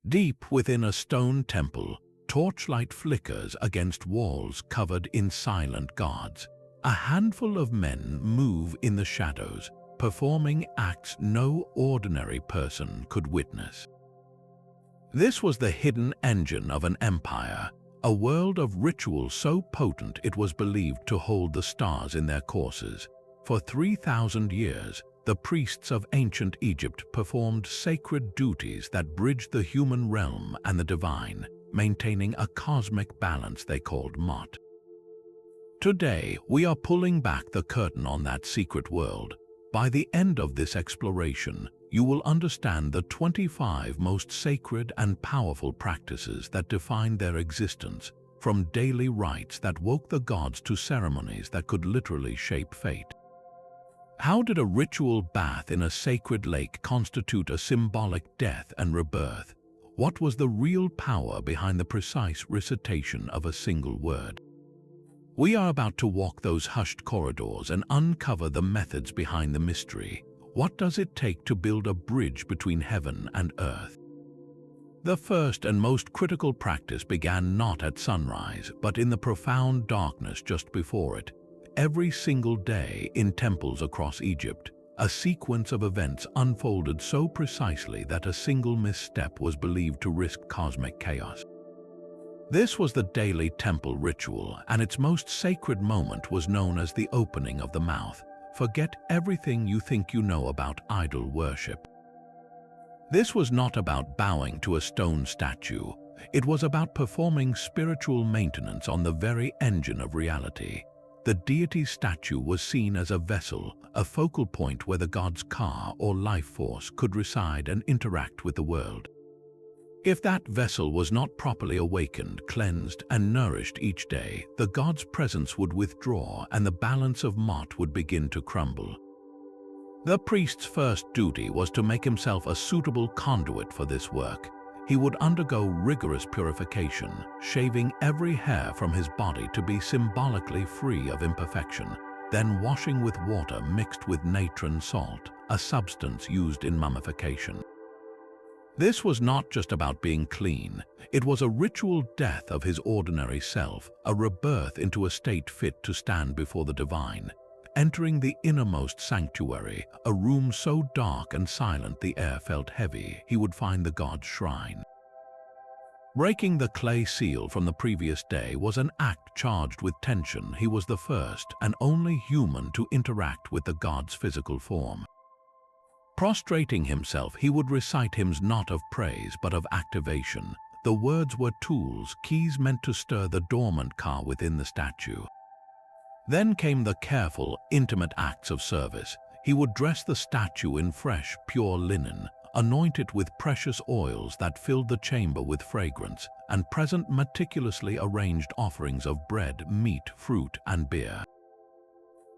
Deep within a stone temple, torchlight flickers against walls covered in silent gods. A handful of men move in the shadows, performing acts no ordinary person could witness. This was the hidden engine of an empire, a world of ritual so potent it was believed to hold the stars in their courses. For 3,000 years, the priests of ancient Egypt performed sacred duties that bridged the human realm and the divine, maintaining a cosmic balance they called Mot. Today, we are pulling back the curtain on that secret world. By the end of this exploration, you will understand the 25 most sacred and powerful practices that defined their existence, from daily rites that woke the gods to ceremonies that could literally shape fate. How did a ritual bath in a sacred lake constitute a symbolic death and rebirth? What was the real power behind the precise recitation of a single word? We are about to walk those hushed corridors and uncover the methods behind the mystery. What does it take to build a bridge between heaven and earth? The first and most critical practice began not at sunrise, but in the profound darkness just before it. Every single day in temples across Egypt, a sequence of events unfolded so precisely that a single misstep was believed to risk cosmic chaos. This was the daily temple ritual, and its most sacred moment was known as the opening of the mouth. Forget everything you think you know about idol worship. This was not about bowing to a stone statue. It was about performing spiritual maintenance on the very engine of reality. The deity's statue was seen as a vessel, a focal point where the god's ka or life force could reside and interact with the world. If that vessel was not properly awakened, cleansed, and nourished each day, the god's presence would withdraw and the balance of Mot would begin to crumble. The priest's first duty was to make himself a suitable conduit for this work. He would undergo rigorous purification, shaving every hair from his body to be symbolically free of imperfection, then washing with water mixed with natron salt, a substance used in mummification. This was not just about being clean. It was a ritual death of his ordinary self, a rebirth into a state fit to stand before the divine. Entering the innermost sanctuary, a room so dark and silent the air felt heavy, he would find the god's shrine. Breaking the clay seal from the previous day was an act charged with tension. He was the first and only human to interact with the god's physical form. Prostrating himself, he would recite hymns not of praise but of activation. The words were tools, keys meant to stir the dormant ka within the statue. Then came the careful, intimate acts of service. He would dress the statue in fresh, pure linen, anoint it with precious oils that filled the chamber with fragrance, and present meticulously arranged offerings of bread, meat, fruit, and beer.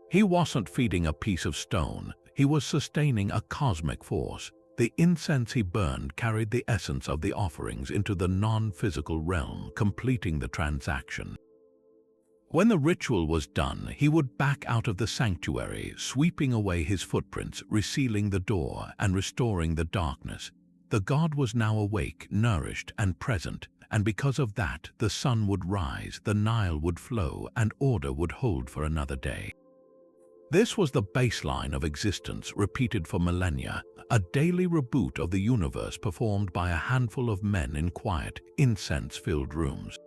He wasn't feeding a piece of stone. He was sustaining a cosmic force. The incense he burned carried the essence of the offerings into the non-physical realm, completing the transaction. When the ritual was done, he would back out of the sanctuary, sweeping away his footprints, resealing the door, and restoring the darkness. The god was now awake, nourished, and present, and because of that, the sun would rise, the Nile would flow, and order would hold for another day. This was the baseline of existence, repeated for millennia, a daily reboot of the universe performed by a handful of men in quiet, incense-filled rooms.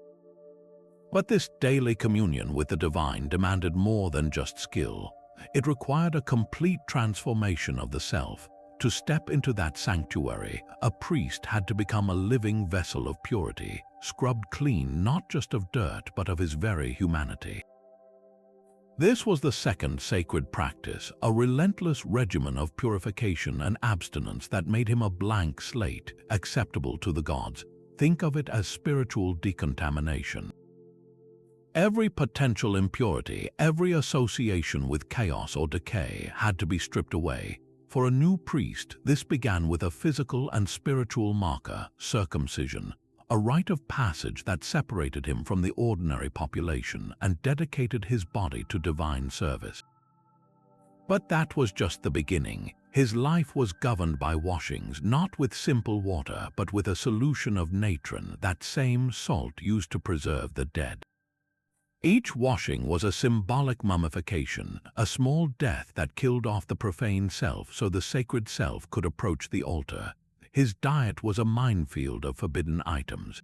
But this daily communion with the divine demanded more than just skill. It required a complete transformation of the self. To step into that sanctuary, a priest had to become a living vessel of purity, scrubbed clean not just of dirt but of his very humanity. This was the second sacred practice, a relentless regimen of purification and abstinence that made him a blank slate, acceptable to the gods. Think of it as spiritual decontamination. Every potential impurity, every association with chaos or decay had to be stripped away. For a new priest, this began with a physical and spiritual marker, circumcision, a rite of passage that separated him from the ordinary population and dedicated his body to divine service. But that was just the beginning. His life was governed by washings, not with simple water, but with a solution of natron, that same salt used to preserve the dead. Each washing was a symbolic mummification, a small death that killed off the profane self so the sacred self could approach the altar. His diet was a minefield of forbidden items.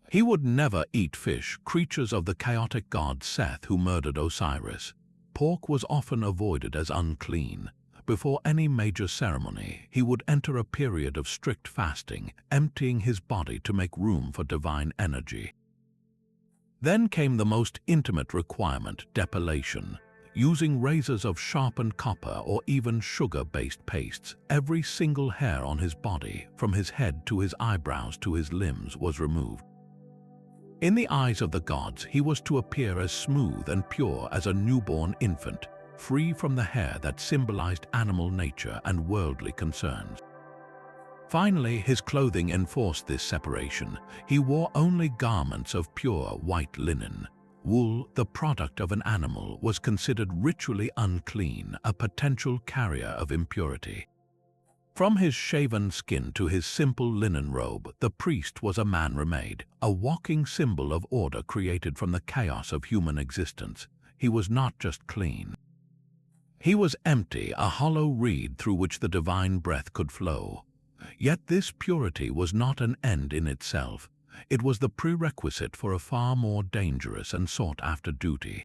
He would never eat fish, creatures of the chaotic god Seth who murdered Osiris. Pork was often avoided as unclean. Before any major ceremony, he would enter a period of strict fasting, emptying his body to make room for divine energy. Then came the most intimate requirement, depilation. Using razors of sharpened copper or even sugar-based pastes, every single hair on his body, from his head to his eyebrows to his limbs, was removed. In the eyes of the gods, he was to appear as smooth and pure as a newborn infant, free from the hair that symbolized animal nature and worldly concerns. Finally, his clothing enforced this separation. He wore only garments of pure white linen. Wool, the product of an animal, was considered ritually unclean, a potential carrier of impurity. From his shaven skin to his simple linen robe, the priest was a man-remade, a walking symbol of order created from the chaos of human existence. He was not just clean. He was empty, a hollow reed through which the divine breath could flow. Yet this purity was not an end in itself. It was the prerequisite for a far more dangerous and sought-after duty.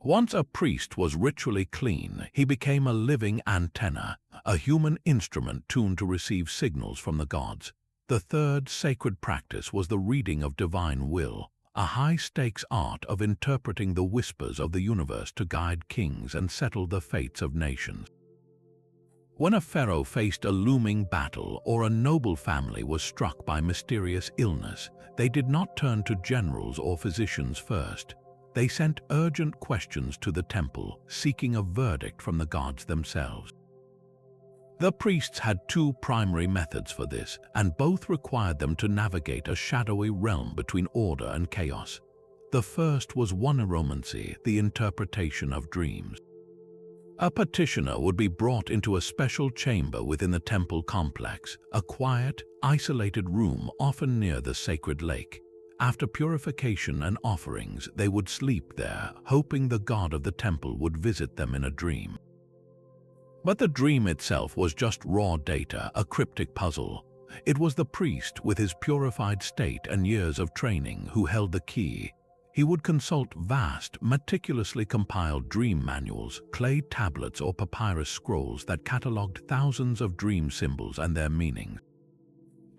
Once a priest was ritually clean, he became a living antenna, a human instrument tuned to receive signals from the gods. The third sacred practice was the reading of divine will, a high-stakes art of interpreting the whispers of the universe to guide kings and settle the fates of nations. When a pharaoh faced a looming battle or a noble family was struck by mysterious illness, they did not turn to generals or physicians first. They sent urgent questions to the temple, seeking a verdict from the gods themselves. The priests had two primary methods for this, and both required them to navigate a shadowy realm between order and chaos. The first was oneiromancy, the interpretation of dreams. A petitioner would be brought into a special chamber within the temple complex, a quiet, isolated room often near the sacred lake. After purification and offerings, they would sleep there, hoping the god of the temple would visit them in a dream. But the dream itself was just raw data, a cryptic puzzle. It was the priest, with his purified state and years of training, who held the key. He would consult vast, meticulously compiled dream manuals, clay tablets or papyrus scrolls that catalogued thousands of dream symbols and their meanings.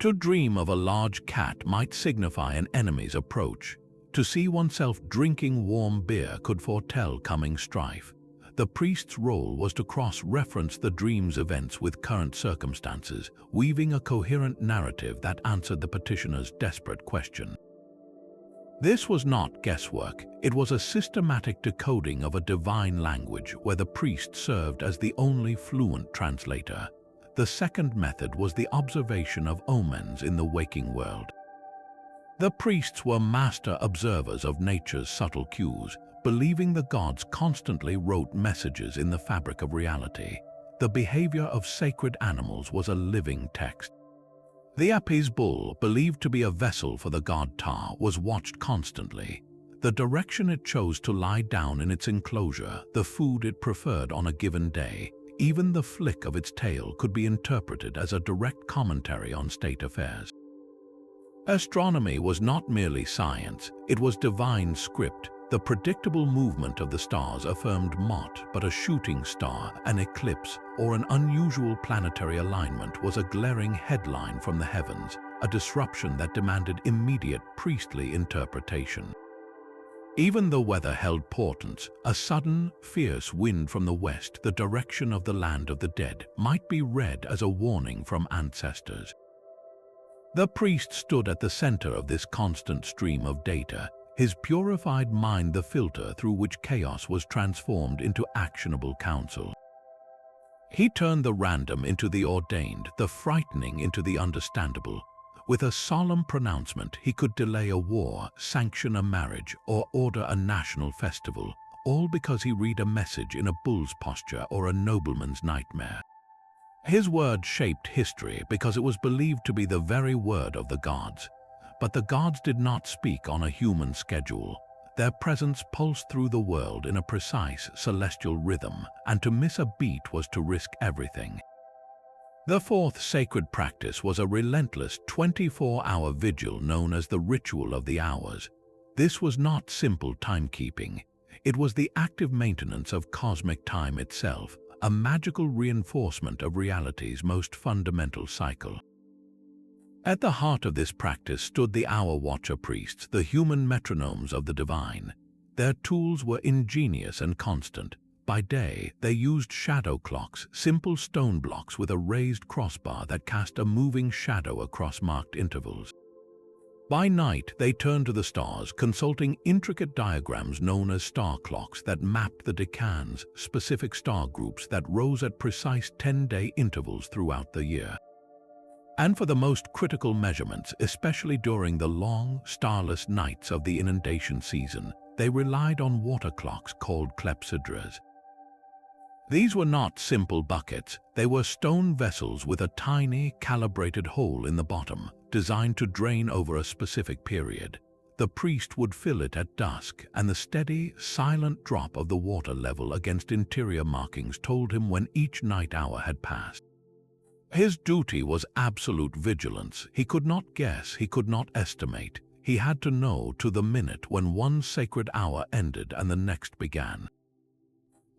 To dream of a large cat might signify an enemy's approach. To see oneself drinking warm beer could foretell coming strife. The priest's role was to cross-reference the dream's events with current circumstances, weaving a coherent narrative that answered the petitioner's desperate question. This was not guesswork. It was a systematic decoding of a divine language where the priest served as the only fluent translator. The second method was the observation of omens in the waking world. The priests were master observers of nature's subtle cues, believing the gods constantly wrote messages in the fabric of reality. The behavior of sacred animals was a living text. The Apis bull, believed to be a vessel for the god Ptah, was watched constantly. The direction it chose to lie down in its enclosure, the food it preferred on a given day, even the flick of its tail could be interpreted as a direct commentary on state affairs. Astronomy was not merely science, it was divine script. The predictable movement of the stars affirmed Mot, but a shooting star, an eclipse, or an unusual planetary alignment was a glaring headline from the heavens, a disruption that demanded immediate priestly interpretation. Even the weather held portents. A sudden, fierce wind from the west, the direction of the land of the dead, might be read as a warning from ancestors. The priest stood at the center of this constant stream of data, his purified mind the filter through which chaos was transformed into actionable counsel. He turned the random into the ordained, the frightening into the understandable. With a solemn pronouncement, he could delay a war, sanction a marriage, or order a national festival, all because he read a message in a bull's posture or a nobleman's nightmare. His word shaped history because it was believed to be the very word of the gods. But the gods did not speak on a human schedule. Their presence pulsed through the world in a precise celestial rhythm, and to miss a beat was to risk everything. The fourth sacred practice was a relentless 24-hour vigil known as the Ritual of the Hours. This was not simple timekeeping. It was the active maintenance of cosmic time itself, a magical reinforcement of reality's most fundamental cycle. At the heart of this practice stood the Hour Watcher priests, the human metronomes of the divine. Their tools were ingenious and constant. By day, they used shadow clocks, simple stone blocks with a raised crossbar that cast a moving shadow across marked intervals. By night, they turned to the stars, consulting intricate diagrams known as star clocks that mapped the decans, specific star groups that rose at precise 10-day intervals throughout the year. And for the most critical measurements, especially during the long, starless nights of the inundation season, they relied on water clocks called clepsydras. These were not simple buckets. They were stone vessels with a tiny, calibrated hole in the bottom, designed to drain over a specific period. The priest would fill it at dusk, and the steady, silent drop of the water level against interior markings told him when each night hour had passed. His duty was absolute vigilance. He could not guess, he could not estimate. He had to know to the minute when one sacred hour ended and the next began.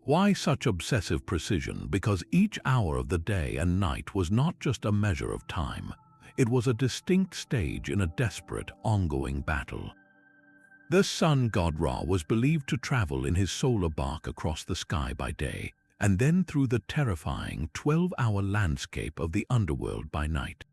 Why such obsessive precision? Because each hour of the day and night was not just a measure of time. It was a distinct stage in a desperate, ongoing battle. The sun god Ra was believed to travel in his solar bark across the sky by day, and then through the terrifying 12-hour landscape of the underworld by night.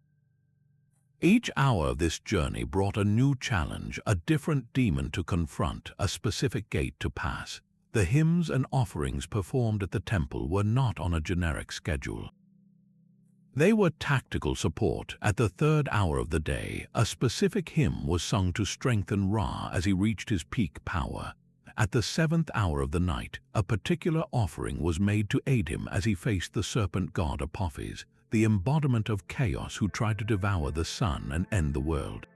Each hour of this journey brought a new challenge, a different demon to confront, a specific gate to pass. The hymns and offerings performed at the temple were not on a generic schedule. They were tactical support. At the third hour of the day, a specific hymn was sung to strengthen Ra as he reached his peak power. At the seventh hour of the night, a particular offering was made to aid him as he faced the serpent god Apophis, the embodiment of chaos who tried to devour the sun and end the world.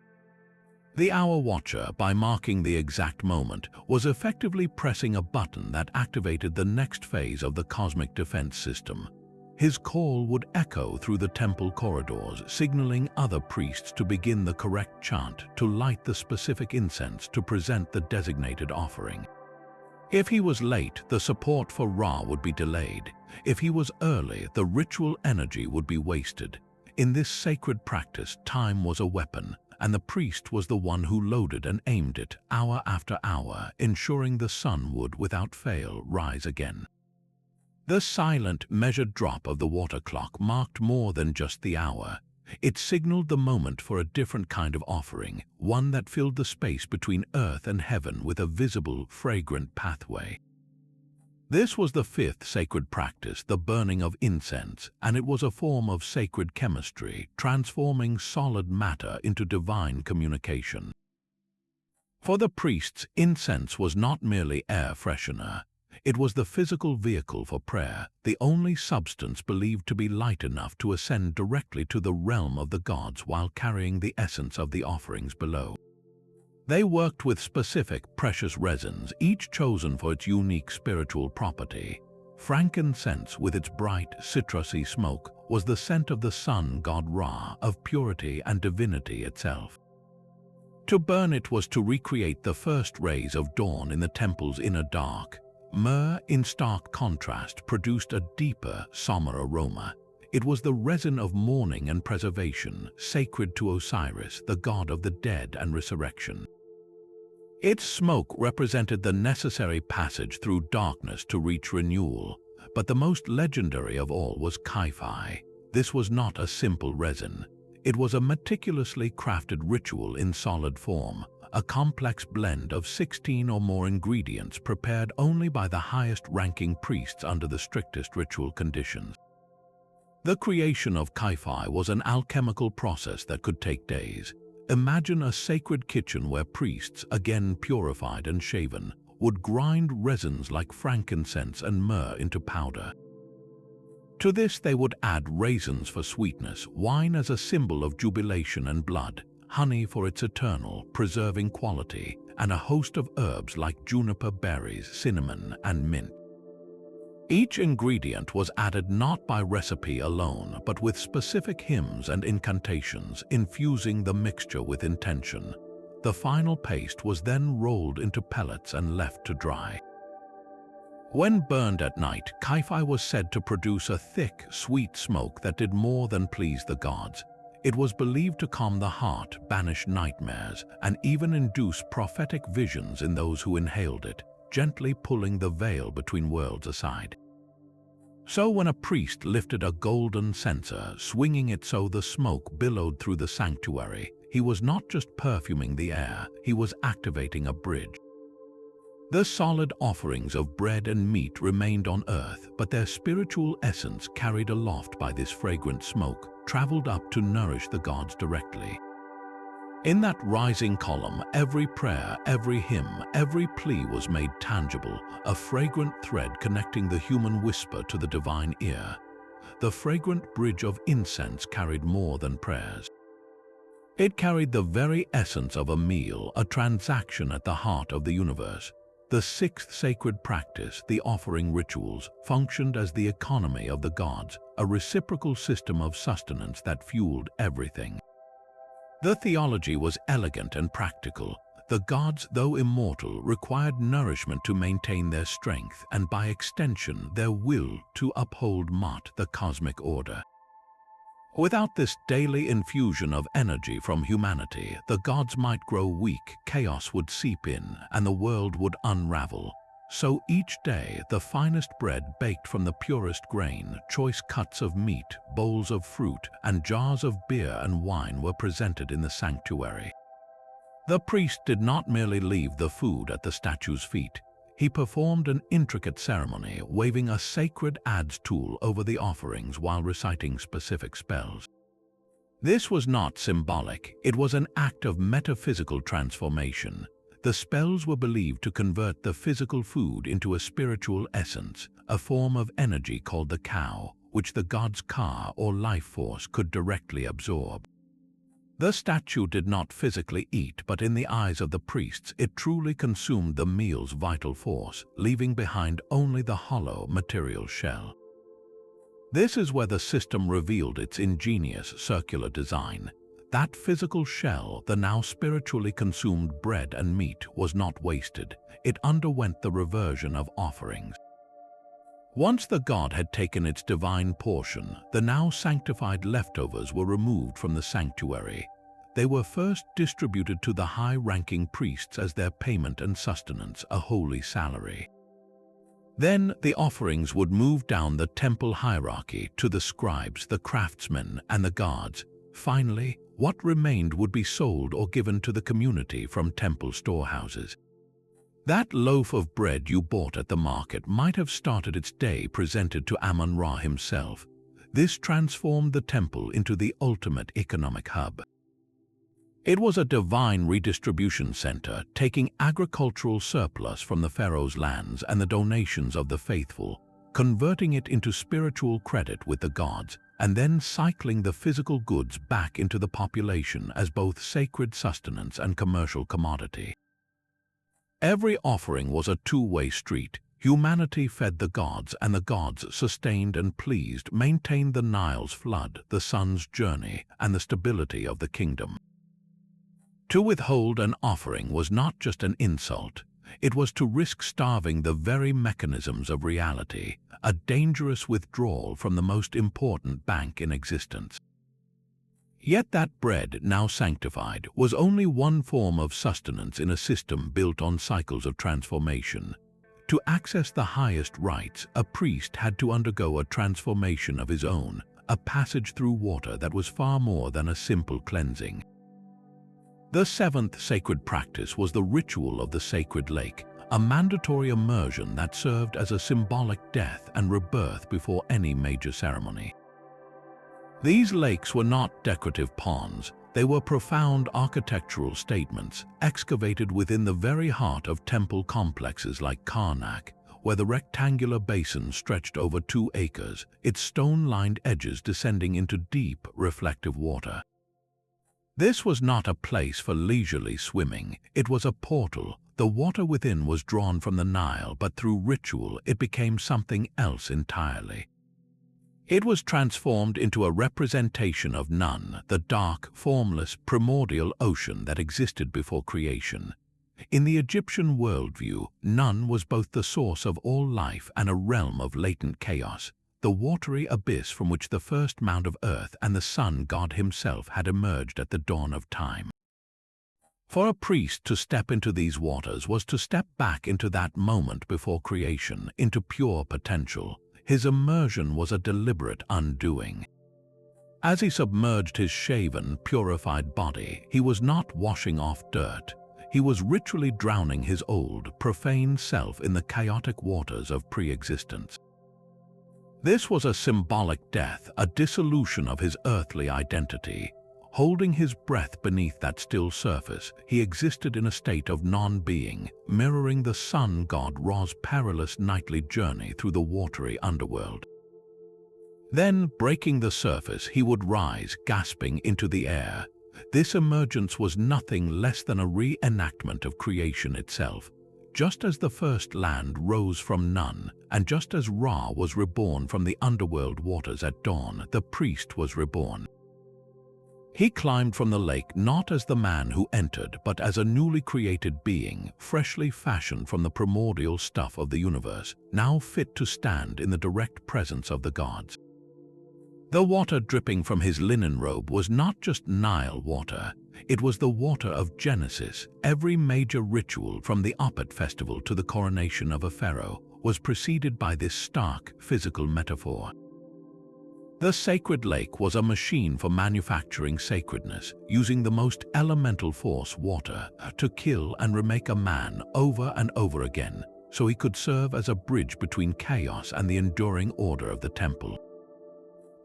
The Hour Watcher, by marking the exact moment, was effectively pressing a button that activated the next phase of the cosmic defense system. His call would echo through the temple corridors, signaling other priests to begin the correct chant, to light the specific incense, to present the designated offering. If he was late, the support for Ra would be delayed. If he was early, the ritual energy would be wasted. In this sacred practice, time was a weapon, and the priest was the one who loaded and aimed it hour after hour, ensuring the sun would, without fail, rise again. The silent, measured drop of the water clock marked more than just the hour. It signaled the moment for a different kind of offering, one that filled the space between earth and heaven with a visible, fragrant pathway. This was the fifth sacred practice, the burning of incense, and it was a form of sacred chemistry, transforming solid matter into divine communication. For the priests, incense was not merely air freshener. It was the physical vehicle for prayer, the only substance believed to be light enough to ascend directly to the realm of the gods while carrying the essence of the offerings below. They worked with specific, precious resins, each chosen for its unique spiritual property. Frankincense, with its bright, citrusy smoke, was the scent of the sun god Ra, of purity and divinity itself. To burn it was to recreate the first rays of dawn in the temple's inner dark. Myrrh, in stark contrast, produced a deeper, somber aroma. It was the resin of mourning and preservation, sacred to Osiris, the god of the dead and resurrection. Its smoke represented the necessary passage through darkness to reach renewal, but the most legendary of all was Kai-Fi. This was not a simple resin. It was a meticulously crafted ritual in solid form, a complex blend of 16 or more ingredients prepared only by the highest-ranking priests under the strictest ritual conditions. The creation of Kai-Fi was an alchemical process that could take days. Imagine a sacred kitchen where priests, again purified and shaven, would grind resins like frankincense and myrrh into powder. To this they would add raisins for sweetness, wine as a symbol of jubilation and blood, honey for its eternal, preserving quality, and a host of herbs like juniper berries, cinnamon, and mint. Each ingredient was added not by recipe alone, but with specific hymns and incantations, infusing the mixture with intention. The final paste was then rolled into pellets and left to dry. When burned at night, kaifi was said to produce a thick, sweet smoke that did more than please the gods. It was believed to calm the heart, banish nightmares, and even induce prophetic visions in those who inhaled it, gently pulling the veil between worlds aside. So when a priest lifted a golden censer, swinging it so the smoke billowed through the sanctuary, he was not just perfuming the air, he was activating a bridge. The solid offerings of bread and meat remained on earth, but their spiritual essence, carried aloft by this fragrant smoke, traveled up to nourish the gods directly. In that rising column, every prayer, every hymn, every plea was made tangible, a fragrant thread connecting the human whisper to the divine ear. The fragrant bridge of incense carried more than prayers. It carried the very essence of a meal, a transaction at the heart of the universe. The sixth sacred practice, the offering rituals, functioned as the economy of the gods, a reciprocal system of sustenance that fueled everything. The theology was elegant and practical. The gods, though immortal, required nourishment to maintain their strength and, by extension, their will to uphold Ma'at, the cosmic order. Without this daily infusion of energy from humanity, the gods might grow weak, chaos would seep in, and the world would unravel. So each day, the finest bread baked from the purest grain, choice cuts of meat, bowls of fruit, and jars of beer and wine were presented in the sanctuary. The priest did not merely leave the food at the statue's feet. He performed an intricate ceremony, waving a sacred adze tool over the offerings while reciting specific spells. This was not symbolic, it was an act of metaphysical transformation. The spells were believed to convert the physical food into a spiritual essence, a form of energy called the cow, which the god's ka, or life force, could directly absorb. The statue did not physically eat, but in the eyes of the priests, it truly consumed the meal's vital force, leaving behind only the hollow material shell. This is where the system revealed its ingenious circular design. That physical shell, the now spiritually consumed bread and meat, was not wasted. It underwent the reversion of offerings. Once the god had taken its divine portion, the now sanctified leftovers were removed from the sanctuary. They were first distributed to the high-ranking priests as their payment and sustenance, a holy salary. Then the offerings would move down the temple hierarchy to the scribes, the craftsmen, and the guards. Finally, what remained would be sold or given to the community from temple storehouses. That loaf of bread you bought at the market might have started its day presented to Amun-Ra himself. This transformed the temple into the ultimate economic hub. It was a divine redistribution center, taking agricultural surplus from the pharaoh's lands and the donations of the faithful, converting it into spiritual credit with the gods, and then cycling the physical goods back into the population as both sacred sustenance and commercial commodity. Every offering was a two-way street. Humanity fed the gods, and the gods, sustained and pleased, maintained the Nile's flood, the sun's journey, and the stability of the kingdom. To withhold an offering was not just an insult. It was to risk starving the very mechanisms of reality, a dangerous withdrawal from the most important bank in existence. Yet that bread, now sanctified, was only one form of sustenance in a system built on cycles of transformation. To access the highest rites, a priest had to undergo a transformation of his own, a passage through water that was far more than a simple cleansing. The seventh sacred practice was the ritual of the sacred lake, a mandatory immersion that served as a symbolic death and rebirth before any major ceremony. These lakes were not decorative ponds, They were profound architectural statements excavated within the very heart of temple complexes like Karnak, where the rectangular basin stretched over 2 acres, its stone-lined edges descending into deep, reflective water. This was not a place for leisurely swimming. It was a portal. The water within was drawn from the Nile, but through ritual it became something else entirely. It was transformed into a representation of Nun, the dark, formless, primordial ocean that existed before creation. In the Egyptian worldview, Nun was both the source of all life and a realm of latent chaos, the watery abyss from which the first mound of earth and the sun god himself had emerged at the dawn of time. For a priest to step into these waters was to step back into that moment before creation, into pure potential. His immersion was a deliberate undoing. As he submerged his shaven, purified body, he was not washing off dirt. He was ritually drowning his old, profane self in the chaotic waters of pre-existence. This was a symbolic death, a dissolution of his earthly identity. Holding his breath beneath that still surface, he existed in a state of non-being, mirroring the sun god Ra's perilous nightly journey through the watery underworld. Then, breaking the surface, he would rise, gasping, into the air. This emergence was nothing less than a reenactment of creation itself. Just as the first land rose from Nun, and just as Ra was reborn from the underworld waters at dawn, the priest was reborn. He climbed from the lake not as the man who entered, but as a newly created being, freshly fashioned from the primordial stuff of the universe, now fit to stand in the direct presence of the gods. The water dripping from his linen robe was not just Nile water, it was the water of Genesis. Every major ritual, from the Opet festival to the coronation of a pharaoh, was preceded by this stark, physical metaphor. The sacred lake was a machine for manufacturing sacredness, using the most elemental force, water, to kill and remake a man over and over again, so he could serve as a bridge between chaos and the enduring order of the temple.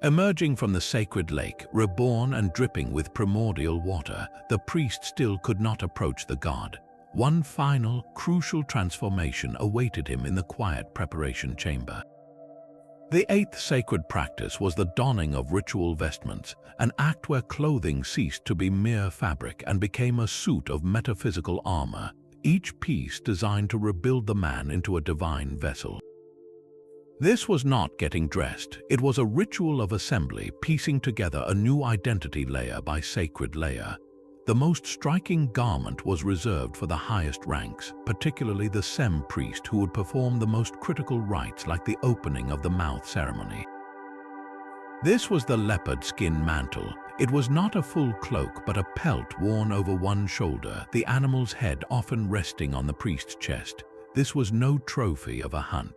Emerging from the sacred lake, reborn and dripping with primordial water, the priest still could not approach the god. One final, crucial transformation awaited him in the quiet preparation chamber. The 8th sacred practice was the donning of ritual vestments, an act where clothing ceased to be mere fabric and became a suit of metaphysical armor, each piece designed to rebuild the man into a divine vessel. This was not getting dressed, it was a ritual of assembly, piecing together a new identity layer by sacred layer. The most striking garment was reserved for the highest ranks, particularly the Sem priest, who would perform the most critical rites like the opening of the mouth ceremony. This was the leopard skin mantle. It was not a full cloak but a pelt worn over one shoulder, the animal's head often resting on the priest's chest. This was no trophy of a hunt.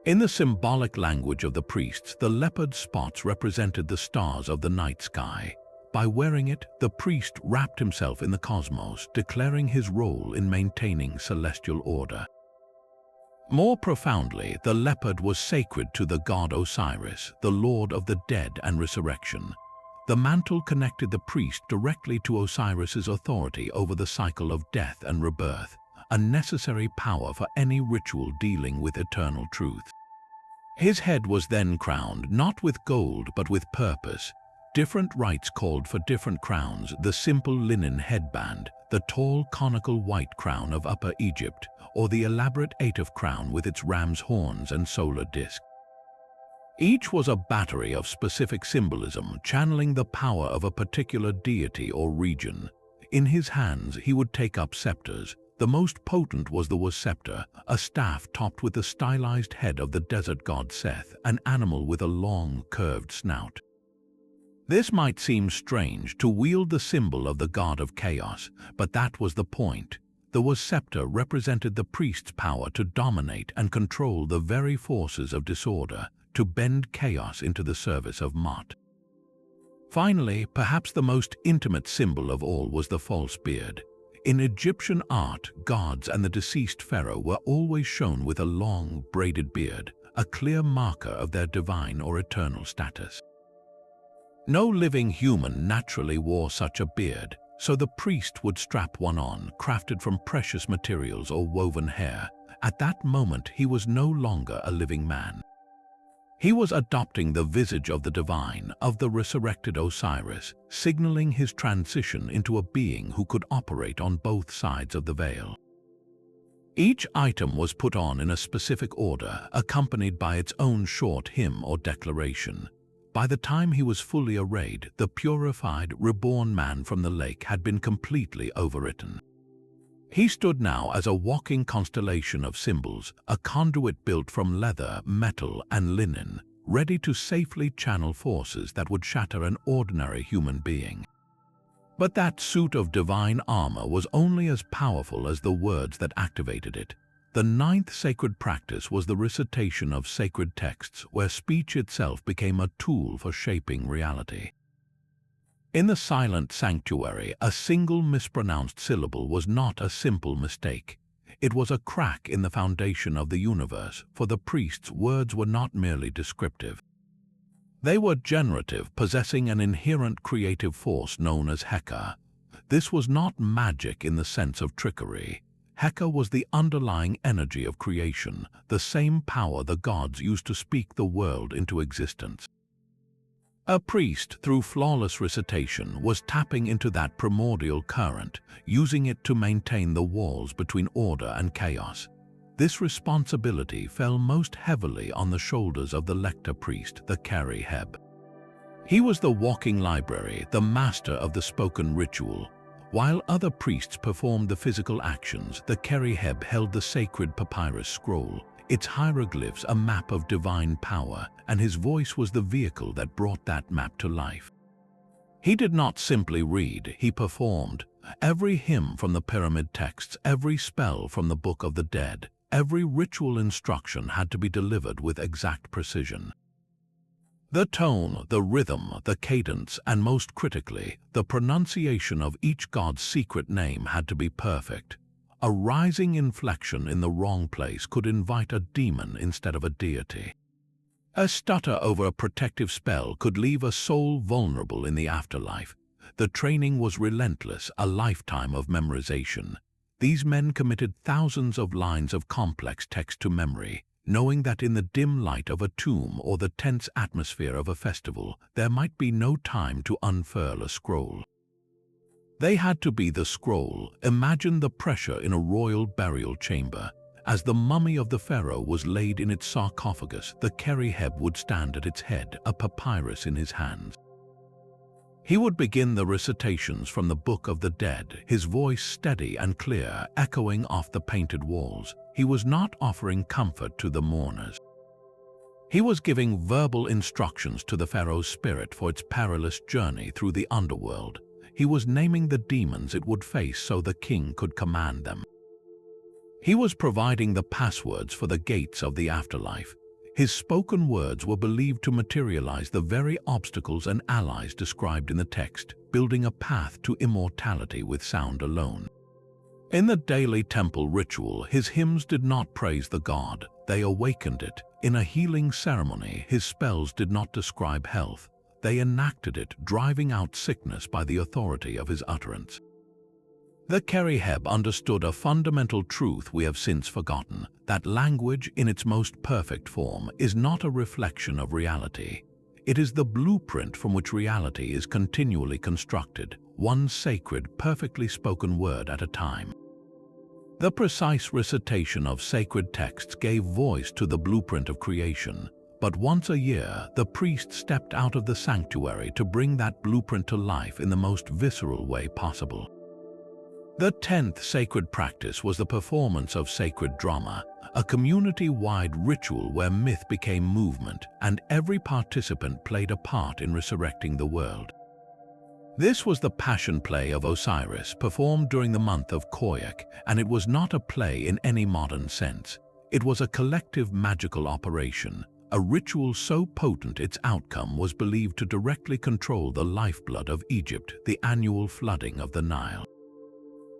In the symbolic language of the priests, the leopard spots represented the stars of the night sky. By wearing it, the priest wrapped himself in the cosmos, declaring his role in maintaining celestial order. More profoundly, the leopard was sacred to the god Osiris, the lord of the dead and resurrection. The mantle connected the priest directly to Osiris's authority over the cycle of death and rebirth, a necessary power for any ritual dealing with eternal truth. His head was then crowned, not with gold but with purpose. Different rites called for different crowns: the simple linen headband, the tall conical white crown of Upper Egypt, or the elaborate Atef crown with its ram's horns and solar disk. Each was a battery of specific symbolism, channeling the power of a particular deity or region. In his hands he would take up scepters. The most potent was the scepter, a staff topped with the stylized head of the desert god Seth, an animal with a long, curved snout. This might seem strange, to wield the symbol of the god of chaos, but that was the point. The scepter represented the priest's power to dominate and control the very forces of disorder, to bend chaos into the service of Mot. Finally, perhaps the most intimate symbol of all was the false beard. In Egyptian art, gods and the deceased pharaoh were always shown with a long, braided beard, a clear marker of their divine or eternal status. No living human naturally wore such a beard, so the priest would strap one on, crafted from precious materials or woven hair. At that moment, he was no longer a living man. He was adopting the visage of the divine, of the resurrected Osiris, signaling his transition into a being who could operate on both sides of the veil. Each item was put on in a specific order, accompanied by its own short hymn or declaration. By the time he was fully arrayed, the purified, reborn man from the lake had been completely overwritten. He stood now as a walking constellation of symbols, a conduit built from leather, metal, and linen, ready to safely channel forces that would shatter an ordinary human being. But that suit of divine armor was only as powerful as the words that activated it. The ninth sacred practice was the recitation of sacred texts, where speech itself became a tool for shaping reality. In the silent sanctuary, a single mispronounced syllable was not a simple mistake. It was a crack in the foundation of the universe, for the priest's words were not merely descriptive. They were generative, possessing an inherent creative force known as Heka. This was not magic in the sense of trickery. Heka was the underlying energy of creation, the same power the gods used to speak the world into existence. A priest, through flawless recitation, was tapping into that primordial current, using it to maintain the walls between order and chaos. This responsibility fell most heavily on the shoulders of the lector priest, the Kari-Heb. He was the walking library, the master of the spoken ritual. While other priests performed the physical actions, the Kari-Heb held the sacred papyrus scroll, its hieroglyphs a map of divine power, and his voice was the vehicle that brought that map to life. He did not simply read, he performed. Every hymn from the pyramid texts, every spell from the Book of the Dead, every ritual instruction had to be delivered with exact precision. The tone, the rhythm, the cadence, and most critically, the pronunciation of each god's secret name had to be perfect. A rising inflection in the wrong place could invite a demon instead of a deity. A stutter over a protective spell could leave a soul vulnerable in the afterlife. The training was relentless, a lifetime of memorization. These men committed thousands of lines of complex text to memory, knowing that in the dim light of a tomb or the tense atmosphere of a festival, there might be no time to unfurl a scroll. They had to be the scroll. Imagine the pressure in a royal burial chamber. As the mummy of the pharaoh was laid in its sarcophagus, the Kari-Heb would stand at its head, a papyrus in his hands. He would begin the recitations from the Book of the Dead, his voice steady and clear, echoing off the painted walls. He was not offering comfort to the mourners. He was giving verbal instructions to the pharaoh's spirit for its perilous journey through the underworld. He was naming the demons it would face so the king could command them. He was providing the passwords for the gates of the afterlife. His spoken words were believed to materialize the very obstacles and allies described in the text, building a path to immortality with sound alone. In the daily temple ritual, his hymns did not praise the god, they awakened it. In a healing ceremony, his spells did not describe health, they enacted it, driving out sickness by the authority of his utterance. The Kari-Heb understood a fundamental truth we have since forgotten, that language in its most perfect form is not a reflection of reality. It is the blueprint from which reality is continually constructed, one sacred, perfectly spoken word at a time. The precise recitation of sacred texts gave voice to the blueprint of creation, but once a year, the priest stepped out of the sanctuary to bring that blueprint to life in the most visceral way possible. The 10th sacred practice was the performance of sacred drama, a community-wide ritual where myth became movement and every participant played a part in resurrecting the world. This was the passion play of Osiris, performed during the month of Koyak, and it was not a play in any modern sense. It was a collective magical operation, a ritual so potent its outcome was believed to directly control the lifeblood of Egypt, the annual flooding of the Nile.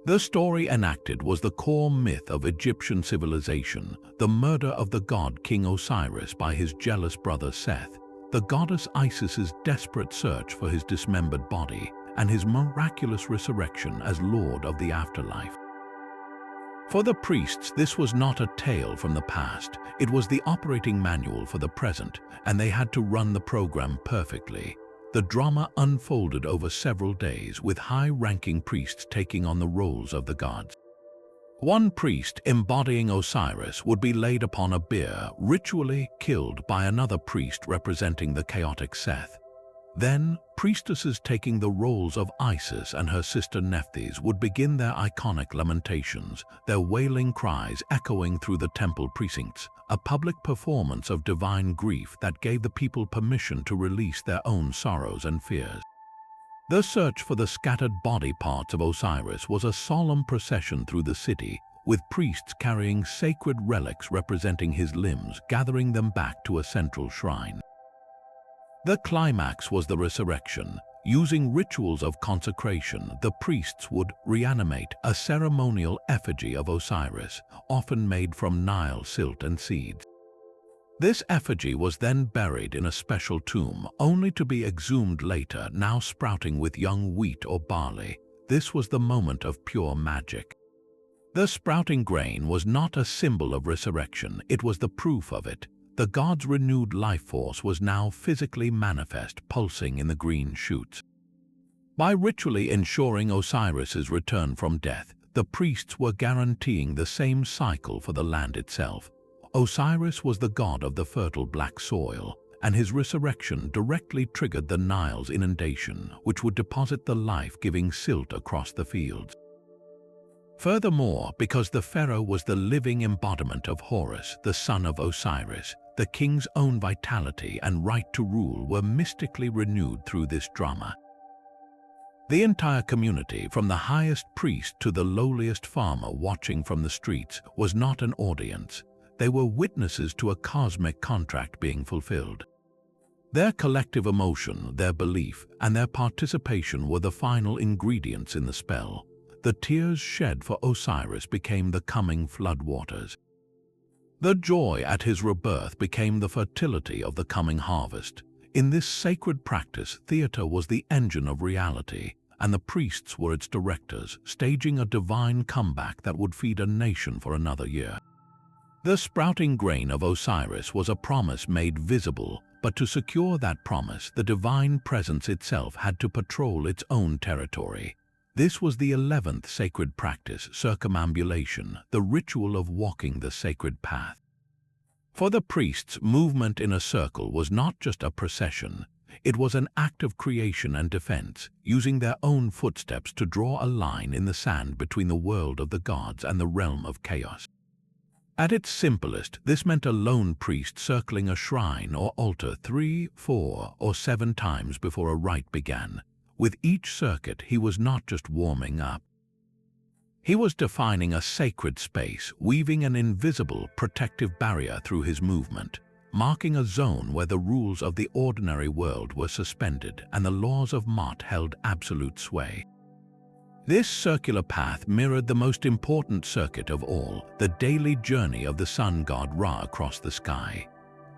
The story enacted was the core myth of Egyptian civilization, the murder of the god King Osiris by his jealous brother Seth. the goddess Isis's desperate search for his dismembered body, and his miraculous resurrection as Lord of the afterlife. For the priests, this was not a tale from the past. It was the operating manual for the present, and they had to run the program perfectly. The drama unfolded over several days, with high-ranking priests taking on the roles of the gods. One priest, embodying Osiris, would be laid upon a bier, ritually killed by another priest representing the chaotic Seth. Then, priestesses taking the roles of Isis and her sister Nephthys would begin their iconic lamentations, their wailing cries echoing through the temple precincts, a public performance of divine grief that gave the people permission to release their own sorrows and fears. The search for the scattered body parts of Osiris was a solemn procession through the city, with priests carrying sacred relics representing his limbs, gathering them back to a central shrine. The climax was the resurrection. Using rituals of consecration, the priests would reanimate a ceremonial effigy of Osiris, often made from Nile silt and seeds. This effigy was then buried in a special tomb, only to be exhumed later, now sprouting with young wheat or barley. This was the moment of pure magic. The sprouting grain was not a symbol of resurrection, it was the proof of it. The god's renewed life force was now physically manifest, pulsing in the green shoots. By ritually ensuring Osiris's return from death, the priests were guaranteeing the same cycle for the land itself. Osiris was the god of the fertile black soil, and his resurrection directly triggered the Nile's inundation, which would deposit the life-giving silt across the fields. Furthermore, because the pharaoh was the living embodiment of Horus, the son of Osiris, the king's own vitality and right to rule were mystically renewed through this drama. The entire community, from the highest priest to the lowliest farmer watching from the streets, was not an audience. They were witnesses to a cosmic contract being fulfilled. Their collective emotion, their belief, and their participation were the final ingredients in the spell. The tears shed for Osiris became the coming floodwaters. The joy at his rebirth became the fertility of the coming harvest. In this sacred practice, theater was the engine of reality, and the priests were its directors, staging a divine comeback that would feed a nation for another year. The sprouting grain of Osiris was a promise made visible, but to secure that promise, the divine presence itself had to patrol its own territory. This was the 11th sacred practice, circumambulation, the ritual of walking the sacred path. For the priests, movement in a circle was not just a procession. It was an act of creation and defense, using their own footsteps to draw a line in the sand between the world of the gods and the realm of chaos. At its simplest, this meant a lone priest circling a shrine or altar 3, 4, or 7 times before a rite began. With each circuit, he was not just warming up. He was defining a sacred space, weaving an invisible, protective barrier through his movement, marking a zone where the rules of the ordinary world were suspended and the laws of Mot held absolute sway. This circular path mirrored the most important circuit of all, the daily journey of the sun god Ra across the sky.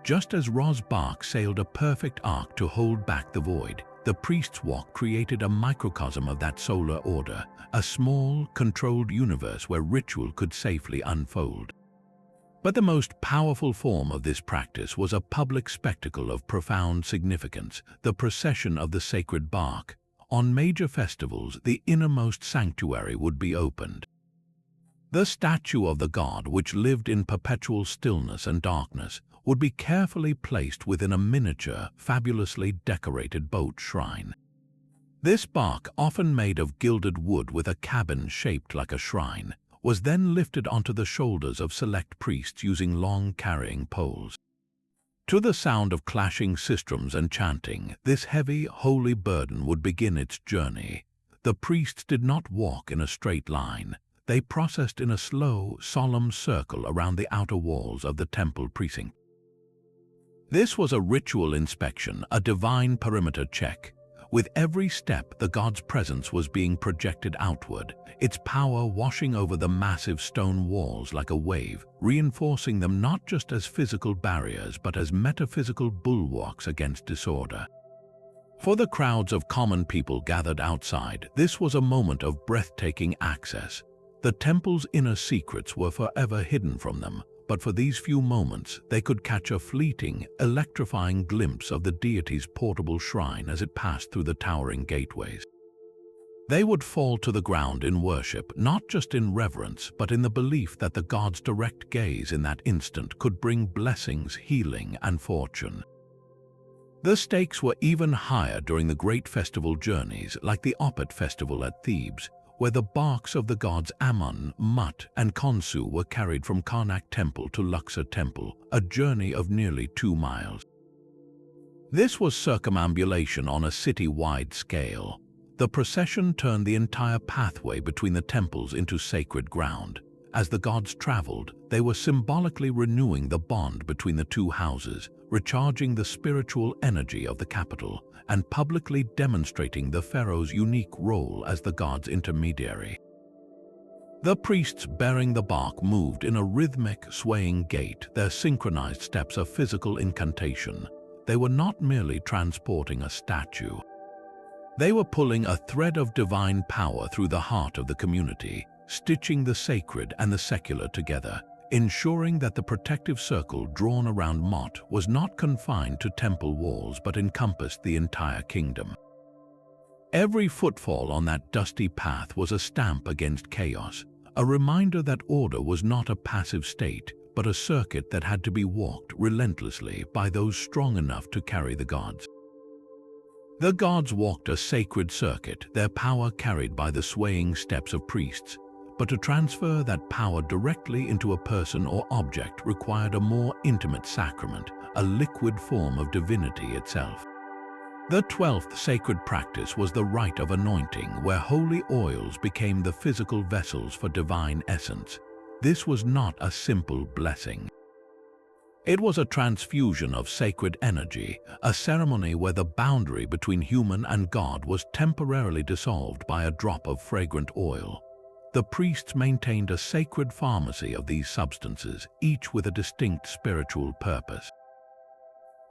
Just as Ra's bark sailed a perfect arc to hold back the void, the priest's walk created a microcosm of that solar order, a small, controlled universe where ritual could safely unfold. But the most powerful form of this practice was a public spectacle of profound significance, the procession of the sacred bark. On major festivals, the innermost sanctuary would be opened. The statue of the god, which lived in perpetual stillness and darkness, would be carefully placed within a miniature, fabulously decorated boat shrine. This bark, often made of gilded wood with a cabin shaped like a shrine, was then lifted onto the shoulders of select priests using long carrying poles. To the sound of clashing sistrums and chanting, this heavy, holy burden would begin its journey. The priests did not walk in a straight line. They processed in a slow, solemn circle around the outer walls of the temple precinct. This was a ritual inspection, a divine perimeter check. With every step, the god's presence was being projected outward, its power washing over the massive stone walls like a wave, reinforcing them not just as physical barriers but as metaphysical bulwarks against disorder. For the crowds of common people gathered outside, this was a moment of breathtaking access. The temple's inner secrets were forever hidden from them, but for these few moments, they could catch a fleeting, electrifying glimpse of the deity's portable shrine as it passed through the towering gateways. They would fall to the ground in worship, not just in reverence, but in the belief that the god's direct gaze in that instant could bring blessings, healing, and fortune. The stakes were even higher during the great festival journeys, like the Opet festival at Thebes, where the barks of the gods Ammon, Mut, and Khonsu were carried from Karnak Temple to Luxor Temple, a journey of nearly 2 miles. This was circumambulation on a city-wide scale. The procession turned the entire pathway between the temples into sacred ground. As the gods traveled, they were symbolically renewing the bond between the two houses, recharging the spiritual energy of the capital, and publicly demonstrating the pharaoh's unique role as the god's intermediary. The priests bearing the bark moved in a rhythmic, swaying gait, their synchronized steps a physical incantation. They were not merely transporting a statue. They were pulling a thread of divine power through the heart of the community, stitching the sacred and the secular together, ensuring that the protective circle drawn around Mot was not confined to temple walls but encompassed the entire kingdom. Every footfall on that dusty path was a stamp against chaos, a reminder that order was not a passive state, but a circuit that had to be walked relentlessly by those strong enough to carry the gods. The gods walked a sacred circuit, their power carried by the swaying steps of priests, but to transfer that power directly into a person or object required a more intimate sacrament, a liquid form of divinity itself. The 12th sacred practice was the rite of anointing, where holy oils became the physical vessels for divine essence. This was not a simple blessing. It was a transfusion of sacred energy, a ceremony where the boundary between human and God was temporarily dissolved by a drop of fragrant oil. The priests maintained a sacred pharmacy of these substances, each with a distinct spiritual purpose.